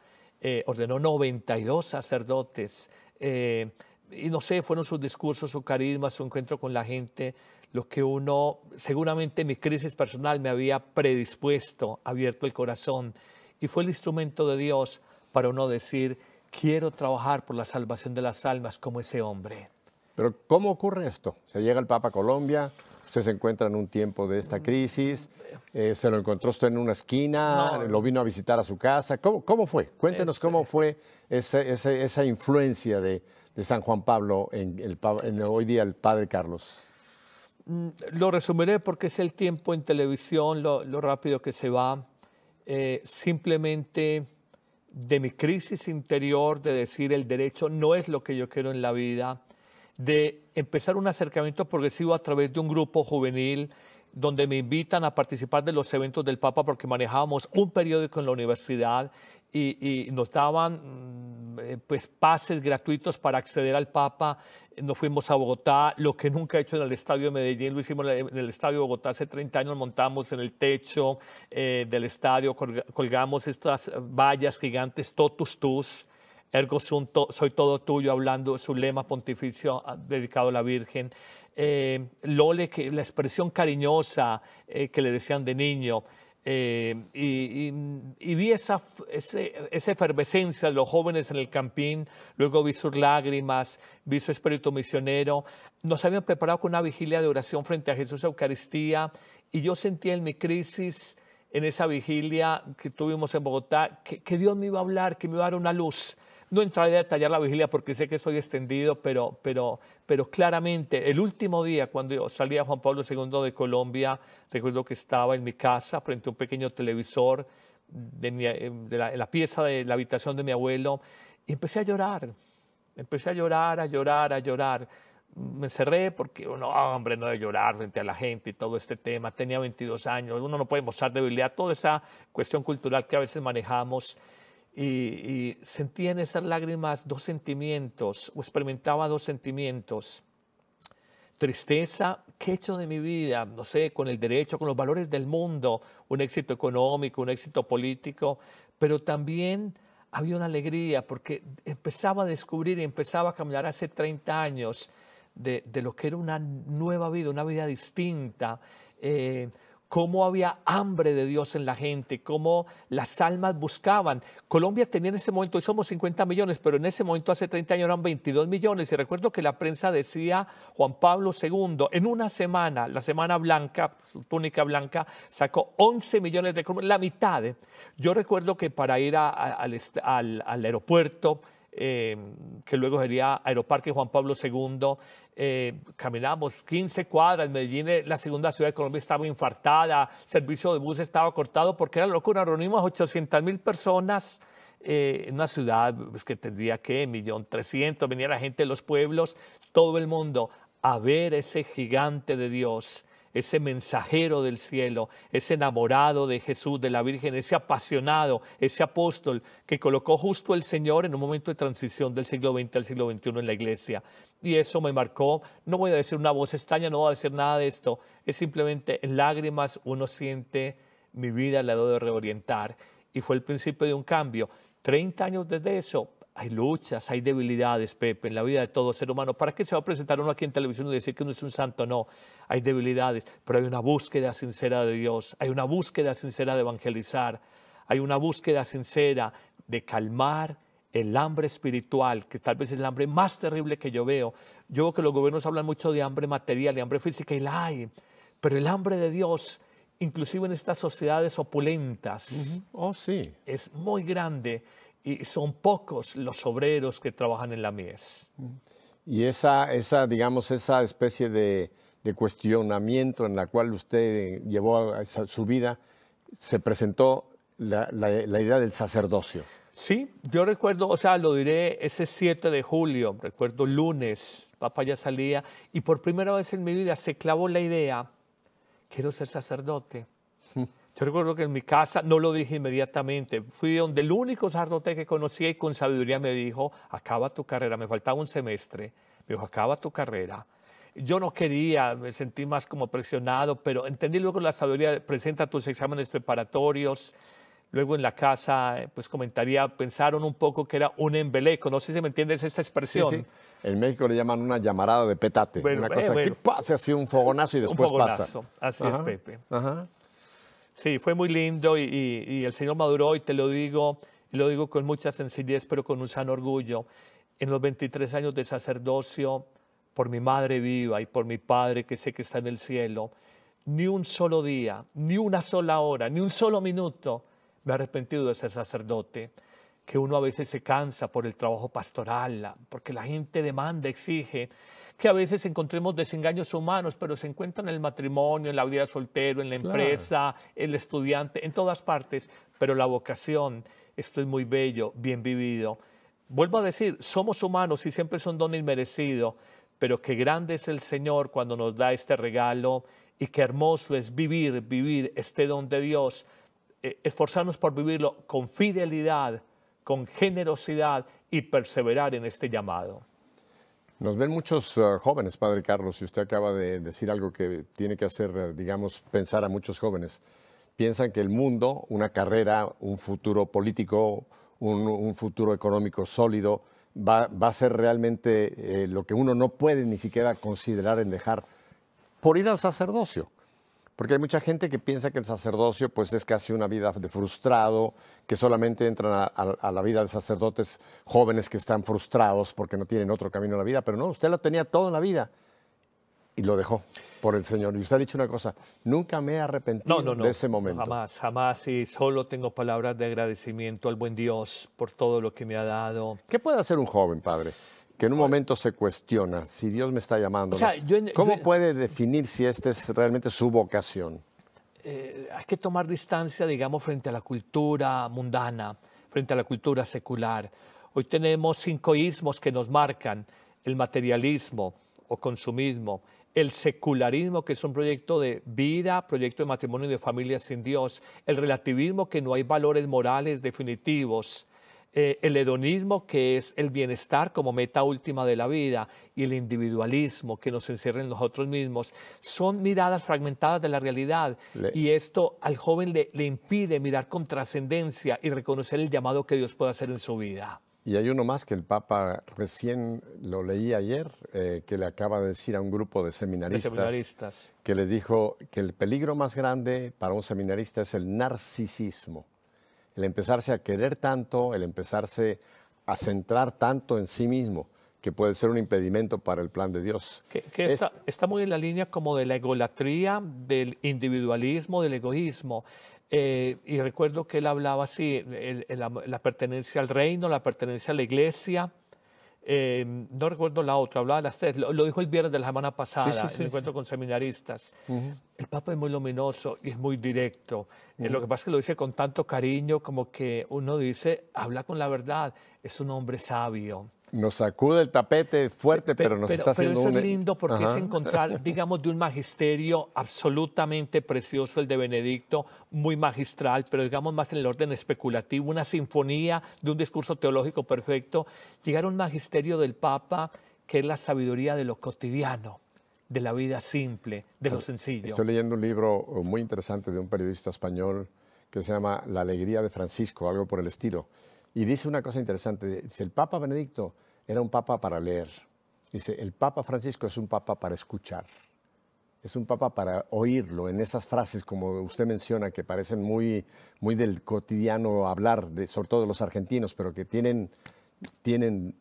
ordenó 92 sacerdotes. Y no sé, fueron sus discursos, su carisma, su encuentro con la gente, lo que uno, seguramente mi crisis personal me había predispuesto, abierto el corazón. Y fue el instrumento de Dios para uno decir, quiero trabajar por la salvación de las almas como ese hombre. Pero ¿cómo ocurre esto? Se llega el Papa a Colombia, usted se encuentra en un tiempo de esta crisis, se lo encontró usted en una esquina, lo vino a visitar a su casa. ¿Cómo fue? Cuéntenos cómo fue esa influencia de San Juan Pablo en hoy día el Padre Carlos. Lo resumiré porque es el tiempo en televisión, lo rápido que se va. Simplemente de mi crisis interior, de decir el derecho no es lo que yo quiero en la vida, de empezar un acercamiento progresivo a través de un grupo juvenil donde me invitan a participar de los eventos del Papa porque manejábamos un periódico en la universidad y nos daban pues pases gratuitos para acceder al Papa. Nos fuimos a Bogotá, lo que nunca he hecho en el Estadio de Medellín, lo hicimos en el Estadio de Bogotá hace 30 años, montamos en el techo del estadio, colgamos estas vallas gigantes, totus tus, ergo sum, soy todo tuyo, hablando su lema pontificio dedicado a la Virgen. Lole, que la expresión cariñosa que le decían de niño, y vi esa efervescencia de los jóvenes en el campín, luego vi sus lágrimas, vi su espíritu misionero. Nos habían preparado con una vigilia de oración frente a Jesús Eucaristía, y yo sentí en mi crisis, en esa vigilia que tuvimos en Bogotá, que Dios me iba a hablar, que me iba a dar una luz. No entraré a detallar la vigilia porque sé que estoy extendido, pero claramente el último día cuando yo salía Juan Pablo II de Colombia, recuerdo que estaba en mi casa frente a un pequeño televisor en la pieza de la habitación de mi abuelo y empecé a llorar. Empecé a llorar, a llorar, a llorar. Me encerré porque no, hombre, no de llorar frente a la gente y todo este tema. Tenía 22 años, uno no puede mostrar debilidad, toda esa cuestión cultural que a veces manejamos. Y sentía en esas lágrimas dos sentimientos, o experimentaba dos sentimientos. Tristeza, ¿qué he hecho de mi vida? No sé, con el derecho, con los valores del mundo, un éxito económico, un éxito político, pero también había una alegría porque empezaba a descubrir y empezaba a caminar hace 30 años de lo que era una nueva vida, una vida distinta. Cómo había hambre de Dios en la gente, cómo las almas buscaban. Colombia tenía en ese momento, hoy somos 50 millones, pero en ese momento hace 30 años eran 22 millones. Y recuerdo que la prensa decía, Juan Pablo II, en una semana, la Semana Blanca, su túnica blanca, sacó 11 millones de colombianos, la mitad. Yo recuerdo que para ir al aeropuerto, que luego sería Aeroparque Juan Pablo II, caminamos 15 cuadras, Medellín, la segunda ciudad de Colombia, estaba infartada, el servicio de bus estaba cortado porque era locura, reunimos 800.000 personas en una ciudad pues, que tendría que 1.300.000, venía la gente de los pueblos, todo el mundo a ver ese gigante de Dios ese mensajero del cielo, ese enamorado de Jesús, de la Virgen, ese apasionado, ese apóstol que colocó justo el Señor en un momento de transición del siglo XX al siglo XXI en la iglesia. Y eso me marcó. No voy a decir una voz extraña, no voy a decir nada de esto. Es simplemente en lágrimas uno siente mi vida la debo de reorientar. Y fue el principio de un cambio. 30 años desde eso. Hay luchas, hay debilidades, Pepe, en la vida de todo ser humano. ¿Para qué se va a presentar uno aquí en televisión y decir que uno es un santo? No, hay debilidades, pero hay una búsqueda sincera de Dios, hay una búsqueda sincera de evangelizar, hay una búsqueda sincera de calmar el hambre espiritual, que tal vez es el hambre más terrible que yo veo. Yo veo que los gobiernos hablan mucho de hambre material, de hambre física, y la hay, pero el hambre de Dios, inclusive en estas sociedades opulentas, Oh, sí. es muy grande. Y son pocos los obreros que trabajan en la mies. Y digamos, esa especie de cuestionamiento en la cual usted llevó su vida, se presentó la idea del sacerdocio. Sí, yo recuerdo, o sea, lo diré ese 7 de julio, recuerdo lunes, papá ya salía, y por primera vez en mi vida se clavó la idea, quiero ser sacerdote. Yo recuerdo que en mi casa no lo dije inmediatamente. Fui donde el único sacerdote que conocía y con sabiduría me dijo, acaba tu carrera. Me faltaba un semestre. Me dijo, acaba tu carrera. Yo no quería, me sentí más como presionado, pero entendí luego la sabiduría, presenta tus exámenes preparatorios. Luego en la casa, pues pensaron un poco que era un embeleco. No sé si me entiendes esta expresión. Sí, sí. En México le llaman una llamarada de petate. Bueno, una cosa que pase así un fogonazo y después pasa. Así es, Pepe. Ajá. Sí, fue muy lindo y el Señor maduró y lo digo con mucha sencillez, pero con un sano orgullo. En los 23 años de sacerdocio, por mi madre viva y por mi Padre que sé que está en el cielo, ni un solo día, ni una sola hora, ni un solo minuto me he arrepentido de ser sacerdote. Que uno a veces se cansa por el trabajo pastoral, porque la gente demanda, exige, que a veces encontremos desengaños humanos, pero se encuentran en el matrimonio, en la vida de soltero, en la empresa, el estudiante, en todas partes. Pero la vocación, esto es muy bello, bien vivido. Vuelvo a decir, somos humanos y siempre es un don inmerecido, pero qué grande es el Señor cuando nos da este regalo y qué hermoso es vivir este don de Dios, esforzarnos por vivirlo con fidelidad, con generosidad y perseverar en este llamado. Nos ven muchos jóvenes, Padre Carlos, y usted acaba de decir algo que tiene que hacer, digamos, pensar a muchos jóvenes. Piensan que el mundo, una carrera, un futuro político, un futuro económico sólido, va a ser realmente lo que uno no puede ni siquiera considerar en dejar por ir al sacerdocio. Porque hay mucha gente que piensa que el sacerdocio pues, es casi una vida de frustrado, que solamente entran a la vida de sacerdotes jóvenes que están frustrados porque no tienen otro camino en la vida. Pero no, usted lo tenía todo en la vida y lo dejó por el Señor. Y usted ha dicho una cosa, nunca me he arrepentido de ese momento. Jamás. Y solo tengo palabras de agradecimiento al buen Dios por todo lo que me ha dado. ¿Qué puede hacer un joven, Padre, que en un momento se cuestiona si Dios me está llamando? O sea, ¿Cómo puede definir si esta es realmente su vocación? Hay que tomar distancia, digamos, frente a la cultura mundana, frente a la cultura secular. Hoy tenemos 5 ismos que nos marcan: el materialismo o consumismo, el secularismo, que es un proyecto de vida, proyecto de matrimonio y de familia sin Dios, el relativismo, que no hay valores morales definitivos, el hedonismo, que es el bienestar como meta última de la vida, y el individualismo, que nos encierra en nosotros mismos. Son miradas fragmentadas de la realidad y esto al joven le impide mirar con trascendencia y reconocer el llamado que Dios puede hacer en su vida. Y hay uno más que el Papa recién lo leí ayer, que le acaba de decir a un grupo de seminaristas, que les dijo que el peligro más grande para un seminarista es el narcisismo. El empezarse a querer tanto, el empezarse a centrar tanto en sí mismo, que puede ser un impedimento para el plan de Dios. Está muy en la línea como de la egolatría, del individualismo, del egoísmo. Y recuerdo que él hablaba así, la pertenencia al reino, la pertenencia a la iglesia. No recuerdo la otra, hablaba de las 3, lo dijo el viernes de la semana pasada, en el encuentro con seminaristas. El Papa es muy luminoso y es muy directo. Lo que pasa es que lo dice con tanto cariño, como que uno dice, habla con la verdad, es un hombre sabio. Nos sacude el tapete fuerte, pero nos está haciendo eso un... es lindo porque es Ajá. encontrar, digamos, de un magisterio absolutamente precioso, el de Benedicto, muy magistral, pero digamos más en el orden especulativo, una sinfonía de un discurso teológico perfecto, llegar a un magisterio del Papa que es la sabiduría de lo cotidiano, de la vida simple, de lo sencillo. Estoy leyendo un libro muy interesante de un periodista español que se llama La alegría de Francisco, algo por el estilo. Y dice una cosa interesante, dice, el Papa Benedicto era un papa para leer. Dice, el Papa Francisco es un papa para escuchar. Es un papa para oírlo en esas frases, como usted menciona, que parecen muy, muy del cotidiano hablar, sobre todo de los argentinos, pero que tienen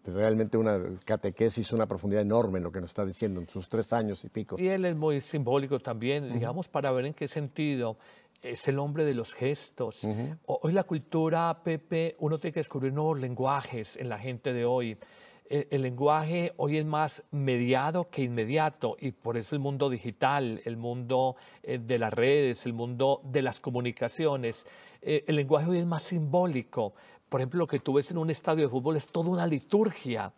realmente una catequesis, una profundidad enorme en lo que nos está diciendo en sus 3 años y pico. Y él es muy simbólico también, digamos, para ver en qué sentido es el hombre de los gestos. Hoy la cultura, Pepe, uno tiene que descubrir nuevos lenguajes en la gente de hoy. El lenguaje hoy es más mediado que inmediato y por eso el mundo digital, el mundo de las redes, el mundo de las comunicaciones, el lenguaje hoy es más simbólico. Por ejemplo, lo que tú ves en un estadio de fútbol es toda una liturgia.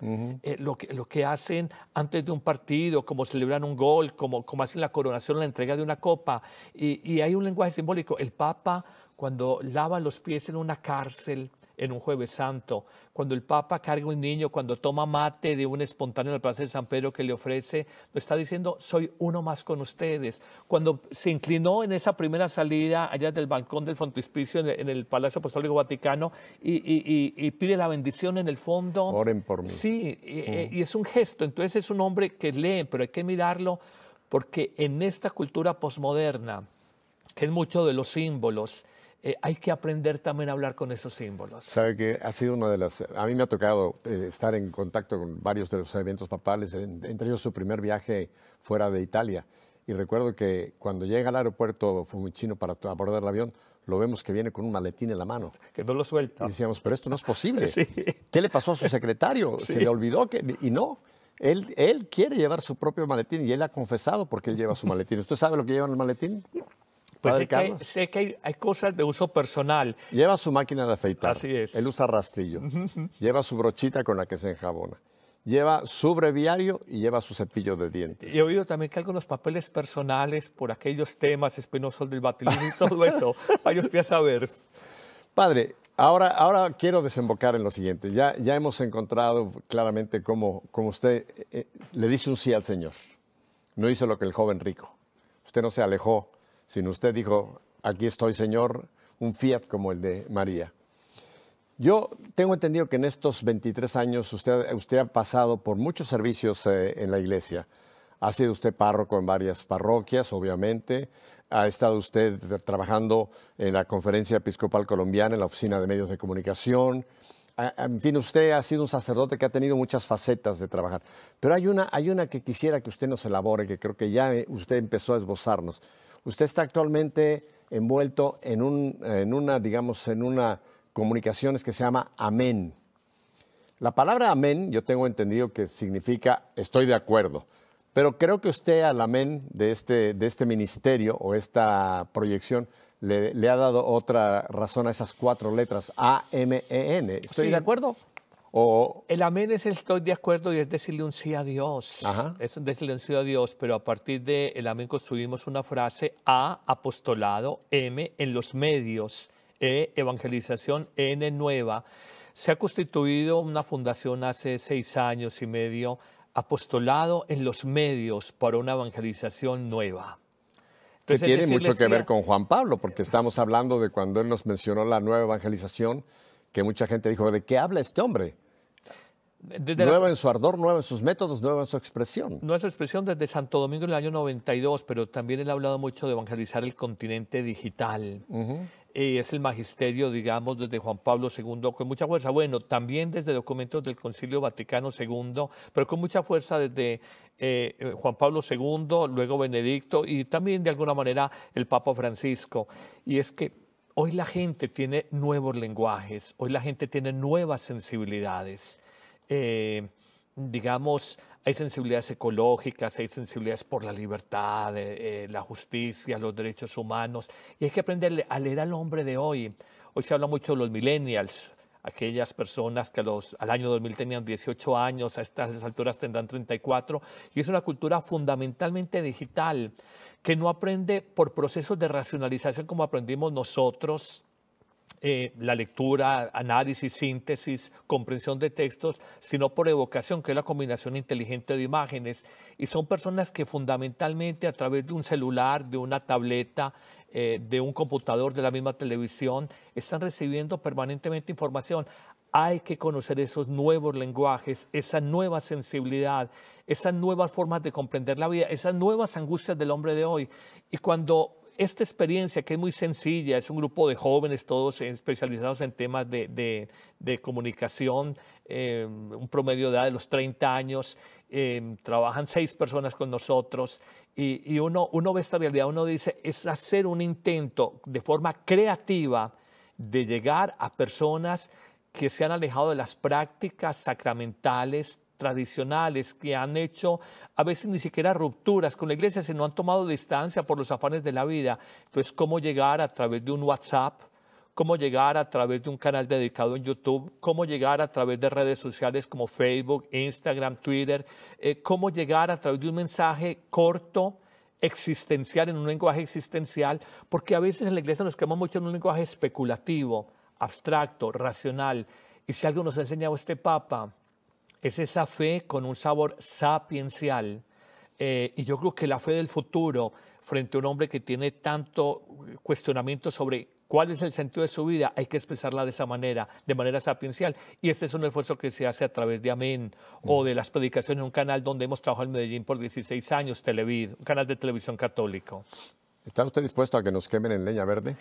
Lo que hacen antes de un partido, como celebran un gol, como hacen la coronación, la entrega de una copa. Y hay un lenguaje simbólico. El Papa, cuando lava los pies en una cárcel, en un Jueves Santo, cuando el Papa carga un niño, cuando toma mate de un espontáneo en la Plaza de San Pedro que le ofrece, lo está diciendo, soy uno más con ustedes. Cuando se inclinó en esa primera salida allá del balcón del frontispicio en el Palacio Apostólico Vaticano y pide la bendición en el fondo. Oren por mí. Sí, y es un gesto, entonces es un hombre que lee, pero hay que mirarlo porque en esta cultura posmoderna, que es mucho de los símbolos, hay que aprender también a hablar con esos símbolos. Sabe que ha sido una de las... A mí me ha tocado estar en contacto con varios de los eventos papales, entre ellos su primer viaje fuera de Italia. Y recuerdo que cuando llega al aeropuerto Fiumicino para abordar el avión, lo vemos que viene con un maletín en la mano. Que no lo suelta. Y decíamos, pero esto no es posible. Sí. ¿Qué le pasó a su secretario? Sí. Se le olvidó que... Y no, él quiere llevar su propio maletín y él ha confesado porque él lleva su maletín. ¿Usted sabe lo que lleva en el maletín? Pues Padre sé que hay cosas de uso personal. Lleva su máquina de afeitar. Así es. Él usa rastrillo. Lleva su brochita con la que se enjabona. Lleva su breviario y lleva su cepillo de dientes. Y he oído también que algunos papeles personales por aquellos temas espinosos del Vatilino y todo eso. Vaya usted a saber. Padre, ahora quiero desembocar en lo siguiente. Ya hemos encontrado claramente cómo usted le dice un sí al Señor. No hizo lo que el joven rico. Usted no se alejó, sino usted dijo, aquí estoy, Señor, un fiat como el de María. Yo tengo entendido que en estos 23 años usted ha pasado por muchos servicios en la iglesia. Ha sido usted párroco en varias parroquias, obviamente. Ha estado usted trabajando en la Conferencia Episcopal Colombiana, en la Oficina de Medios de Comunicación. En fin, usted ha sido un sacerdote que ha tenido muchas facetas de trabajar. Pero hay una que quisiera que usted nos elabore, que creo que ya usted empezó a esbozarnos. Usted está actualmente envuelto en una comunicaciones que se llama amén. La palabra amén, yo tengo entendido que significa estoy de acuerdo, pero creo que usted al amén de este ministerio o esta proyección le ha dado otra razón a esas 4 letras, A-M-E-N. ¿Estoy Sí. de acuerdo? El amén es el estoy de acuerdo y es decirle un sí a Dios. Ajá. Es decirle un sí a Dios, pero a partir del amén construimos una frase A, apostolado, M, en los medios, E, evangelización, N, nueva. Se ha constituido una fundación hace 6 años y medio, apostolado en los medios para una evangelización nueva. Que Entonces, tiene decirle mucho que sí ver a- con Juan Pablo, porque estamos hablando de cuando él nos mencionó la nueva evangelización, que mucha gente dijo, ¿de qué habla este hombre? desde la- Nueva en su ardor, nueva en sus métodos, nueva en su expresión. Nuestra expresión desde Santo Domingo en el año 92, pero también él ha hablado mucho de evangelizar el continente digital. Es el magisterio, digamos, desde Juan Pablo II, con mucha fuerza. Bueno, también desde documentos del Concilio Vaticano II, pero con mucha fuerza desde Juan Pablo II, luego Benedicto y también de alguna manera el Papa Francisco. Y es que hoy la gente tiene nuevos lenguajes, hoy la gente tiene nuevas sensibilidades. Digamos, hay sensibilidades ecológicas, hay sensibilidades por la libertad, la justicia, los derechos humanos, y hay que aprender a leer al hombre de hoy. Hoy se habla mucho de los millennials, aquellas personas que al año 2000 tenían 18 años, a estas alturas tendrán 34, y es una cultura fundamentalmente digital, que no aprende por procesos de racionalización como aprendimos nosotros, la lectura, análisis, síntesis, comprensión de textos, sino por evocación, que es la combinación inteligente de imágenes. Y son personas que fundamentalmente a través de un celular, de una tableta, de un computador, de la misma televisión, están recibiendo permanentemente información. Hay que conocer esos nuevos lenguajes, esa nueva sensibilidad, esas nuevas formas de comprender la vida, esas nuevas angustias del hombre de hoy. Y cuando esta experiencia, que es muy sencilla, es un grupo de jóvenes, todos especializados en temas de comunicación, un promedio de edad de los 30 años, trabajan 6 personas con nosotros, y uno ve esta realidad, uno dice, es hacer un intento de forma creativa de llegar a personas que se han alejado de las prácticas sacramentales tradicionales, que han hecho a veces ni siquiera rupturas con la iglesia, sino han tomado distancia por los afanes de la vida. Entonces, ¿cómo llegar a través de un WhatsApp? ¿Cómo llegar a través de un canal dedicado en YouTube? ¿Cómo llegar a través de redes sociales como Facebook, Instagram, Twitter? ¿Cómo llegar a través de un mensaje corto, existencial, en un lenguaje existencial? Porque a veces en la iglesia nos quedamos mucho en un lenguaje especulativo, abstracto, racional. Y si algo nos ha enseñado este Papa, es esa fe con un sabor sapiencial. Y yo creo que la fe del futuro, frente a un hombre que tiene tanto cuestionamiento sobre cuál es el sentido de su vida, hay que expresarla de esa manera, de manera sapiencial. Y este es un esfuerzo que se hace a través de Amén o de las predicaciones en un canal donde hemos trabajado en Medellín por 16 años, Televid, un canal de televisión católico. ¿Está usted dispuesto a que nos quemen en leña verde?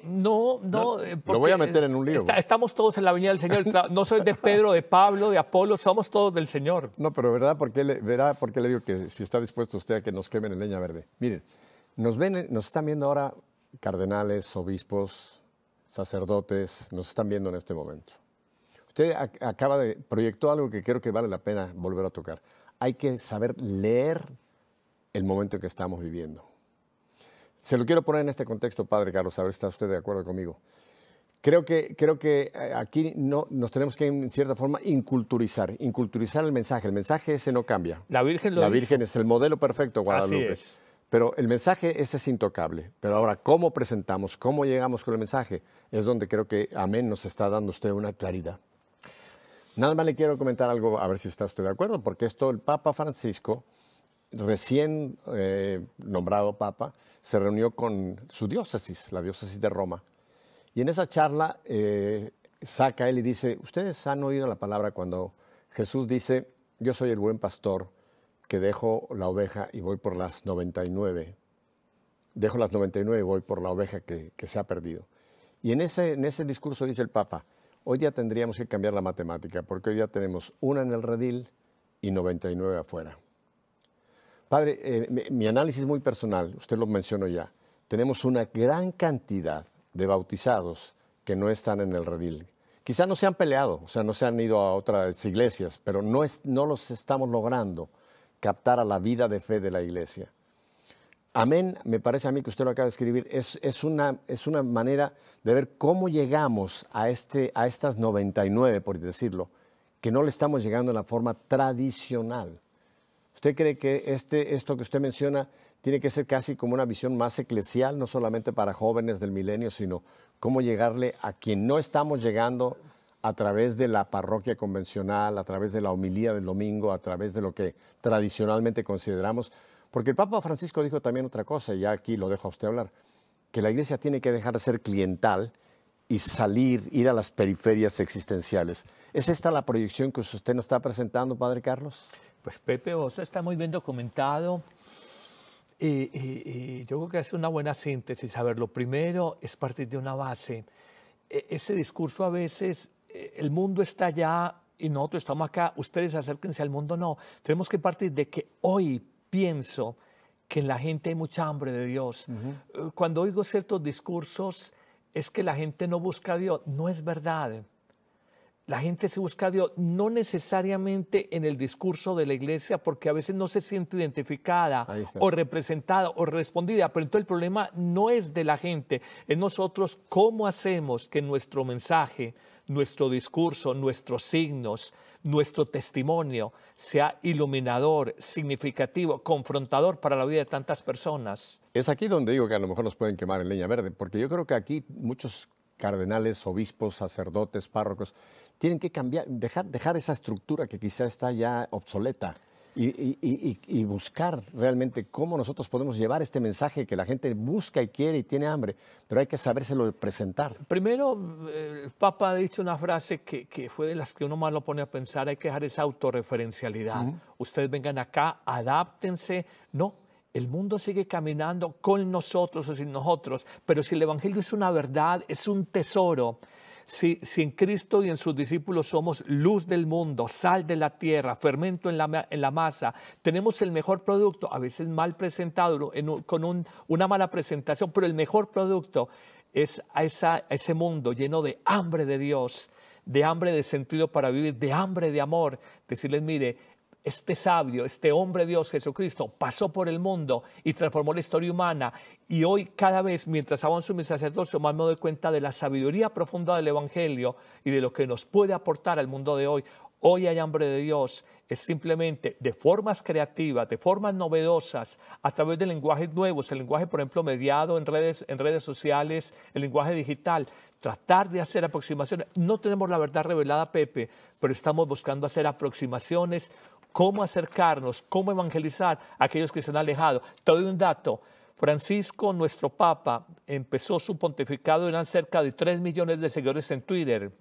No. Lo voy a meter en un lío. Estamos todos en la viña del Señor. No soy de Pedro, de Pablo, de Apolo, somos todos del Señor. No, pero ¿verdad por qué le digo que si está dispuesto usted a que nos quemen en leña verde? Miren, nos están viendo ahora cardenales, obispos, sacerdotes, nos están viendo en este momento. Usted proyectó algo que creo que vale la pena volver a tocar. Hay que saber leer el momento en que estamos viviendo. Se lo quiero poner en este contexto, Padre Carlos, a ver si está usted de acuerdo conmigo. Creo que aquí nos tenemos que, en cierta forma, inculturizar el mensaje. El mensaje ese no cambia. La Virgen La Virgen es el modelo perfecto, Guadalupe. Así es. Pero el mensaje ese es intocable. Pero ahora, ¿cómo presentamos, cómo llegamos con el mensaje? Es donde creo que Amén nos está dando usted una claridad. Nada más le quiero comentar algo, a ver si está usted de acuerdo, porque el Papa Francisco, recién nombrado Papa, se reunió con su diócesis, la diócesis de Roma. Y en esa charla saca él y dice, ¿ustedes han oído la palabra cuando Jesús dice, yo soy el buen pastor que dejo la oveja y voy por las 99? Dejo las 99 y voy por la oveja que se ha perdido. Y en ese discurso dice el Papa, hoy día tendríamos que cambiar la matemática, porque hoy día tenemos una en el redil y 99 afuera. Padre, mi análisis muy personal, usted lo mencionó ya, tenemos una gran cantidad de bautizados que no están en el redil. Quizá no se han peleado, o sea, no se han ido a otras iglesias, pero no los estamos logrando captar a la vida de fe de la iglesia. Amén, me parece a mí que usted lo acaba de escribir, es una manera de ver cómo llegamos a estas 99, por decirlo, que no le estamos llegando en la forma tradicional. ¿Usted cree que esto que usted menciona tiene que ser casi como una visión más eclesial, no solamente para jóvenes del milenio, sino cómo llegarle a quien no estamos llegando a través de la parroquia convencional, a través de la homilía del domingo, a través de lo que tradicionalmente consideramos? Porque el Papa Francisco dijo también otra cosa, y ya aquí lo dejo a usted hablar, que la iglesia tiene que dejar de ser cliental y ir a las periferias existenciales. ¿Es esta la proyección que usted nos está presentando, Padre Carlos? Pues Pepe, vos está muy bien documentado y yo creo que es una buena síntesis. A ver, lo primero es partir de una base. Ese discurso a veces, el mundo está allá y nosotros estamos acá, ustedes acérquense al mundo, no. Tenemos que partir de que hoy pienso que en la gente hay mucha hambre de Dios. Cuando oigo ciertos discursos, es que la gente no busca a Dios. No es verdad. La gente se busca a Dios no necesariamente en el discurso de la iglesia, porque a veces no se siente identificada o representada o respondida, pero entonces el problema no es de la gente, es nosotros cómo hacemos que nuestro mensaje, nuestro discurso, nuestros signos, nuestro testimonio sea iluminador, significativo, confrontador para la vida de tantas personas. Es aquí donde digo que a lo mejor nos pueden quemar en leña verde, porque yo creo que aquí muchos cardenales, obispos, sacerdotes, párrocos, tienen que cambiar, dejar esa estructura que quizá está ya obsoleta y buscar realmente cómo nosotros podemos llevar este mensaje que la gente busca y quiere y tiene hambre, pero hay que sabérselo presentar. Primero, el Papa ha dicho una frase que fue de las que uno más lo pone a pensar, hay que dejar esa autorreferencialidad. Ustedes vengan acá, adáptense, no. El mundo sigue caminando con nosotros o sin nosotros, pero si el Evangelio es una verdad, es un tesoro, si en Cristo y en sus discípulos somos luz del mundo, sal de la tierra, fermento en la masa, tenemos el mejor producto, a veces mal presentado, con una mala presentación, pero el mejor producto es a ese mundo lleno de hambre de Dios, de hambre de sentido para vivir, de hambre de amor, decirles, mire, este sabio, este hombre Dios Jesucristo pasó por el mundo y transformó la historia humana, y hoy cada vez mientras avanzo en mi sacerdocio más me doy cuenta de la sabiduría profunda del Evangelio y de lo que nos puede aportar al mundo de hoy. Hoy hay hambre de Dios, es simplemente de formas creativas, de formas novedosas, a través de lenguajes nuevos, el lenguaje por ejemplo mediado en redes sociales, el lenguaje digital, tratar de hacer aproximaciones. No tenemos la verdad revelada, Pepe, pero estamos buscando hacer aproximaciones, cómo acercarnos, cómo evangelizar a aquellos que se han alejado. Te doy un dato. Francisco, nuestro Papa, empezó su pontificado, eran cerca de 3 millones de seguidores en Twitter.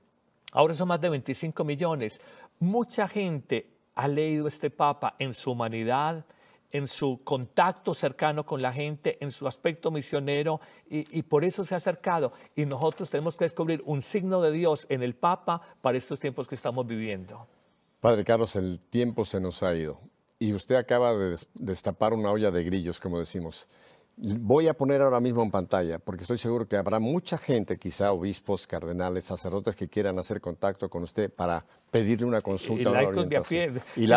Ahora son más de 25 millones. Mucha gente ha leído este Papa en su humanidad, en su contacto cercano con la gente, en su aspecto misionero, y por eso se ha acercado. Y nosotros tenemos que descubrir un signo de Dios en el Papa para estos tiempos que estamos viviendo. Padre Carlos, el tiempo se nos ha ido y usted acaba de destapar una olla de grillos, como decimos. Voy a poner ahora mismo en pantalla, porque estoy seguro que habrá mucha gente, quizá obispos, cardenales, sacerdotes, que quieran hacer contacto con usted para pedirle una consulta. Y laicos de a pie. Y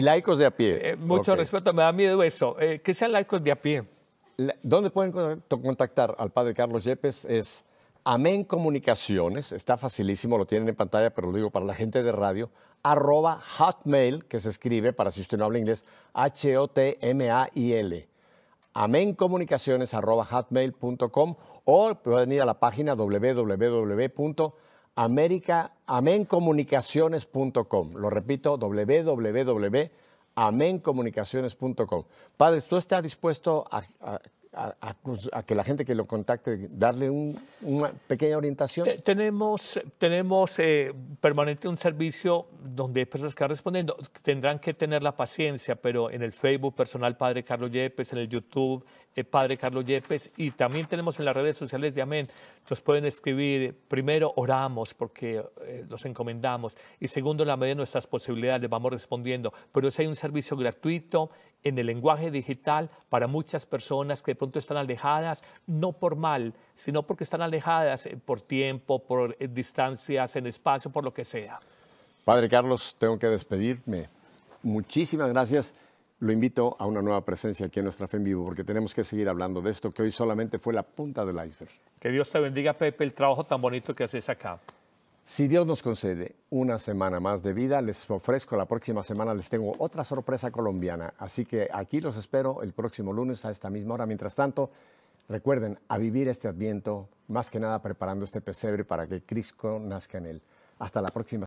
laicos de a pie. Mucho respeto, me da miedo eso. Que sean laicos de a pie. ¿Dónde pueden contactar al Padre Carlos Yepes? Es Amén Comunicaciones, está facilísimo, lo tienen en pantalla, pero lo digo para la gente de radio, @hotmail, que se escribe, para si usted no habla inglés, HOTMAIL. amencomunicaciones@hotmail.com, o pueden ir a la página www.amencomunicaciones.com. Lo repito, www.amencomunicaciones.com. Padre, ¿tú estás dispuesto a que la gente que lo contacte, darle una pequeña orientación? Tenemos permanente un servicio donde hay personas que van respondiendo. Tendrán que tener la paciencia, pero en el Facebook personal Padre Carlos Yepes, en el YouTube Padre Carlos Yepes, y también tenemos en las redes sociales de Amén. Nos pueden escribir. Primero, oramos porque los encomendamos, y segundo, en la medida de nuestras posibilidades les vamos respondiendo. Pero hay un servicio gratuito en el lenguaje digital para muchas personas que de pronto están alejadas, no por mal, sino porque están alejadas por tiempo, por distancias en espacio, por lo que sea. Padre Carlos, tengo que despedirme. Muchísimas gracias. Lo invito a una nueva presencia aquí en Nuestra Fe en Vivo, porque tenemos que seguir hablando de esto, que hoy solamente fue la punta del iceberg. Que Dios te bendiga, Pepe, el trabajo tan bonito que haces acá. Si Dios nos concede una semana más de vida, les ofrezco la próxima semana, les tengo otra sorpresa colombiana. Así que aquí los espero el próximo lunes a esta misma hora. Mientras tanto, recuerden a vivir este Adviento, más que nada preparando este pesebre para que Cristo nazca en él. Hasta la próxima.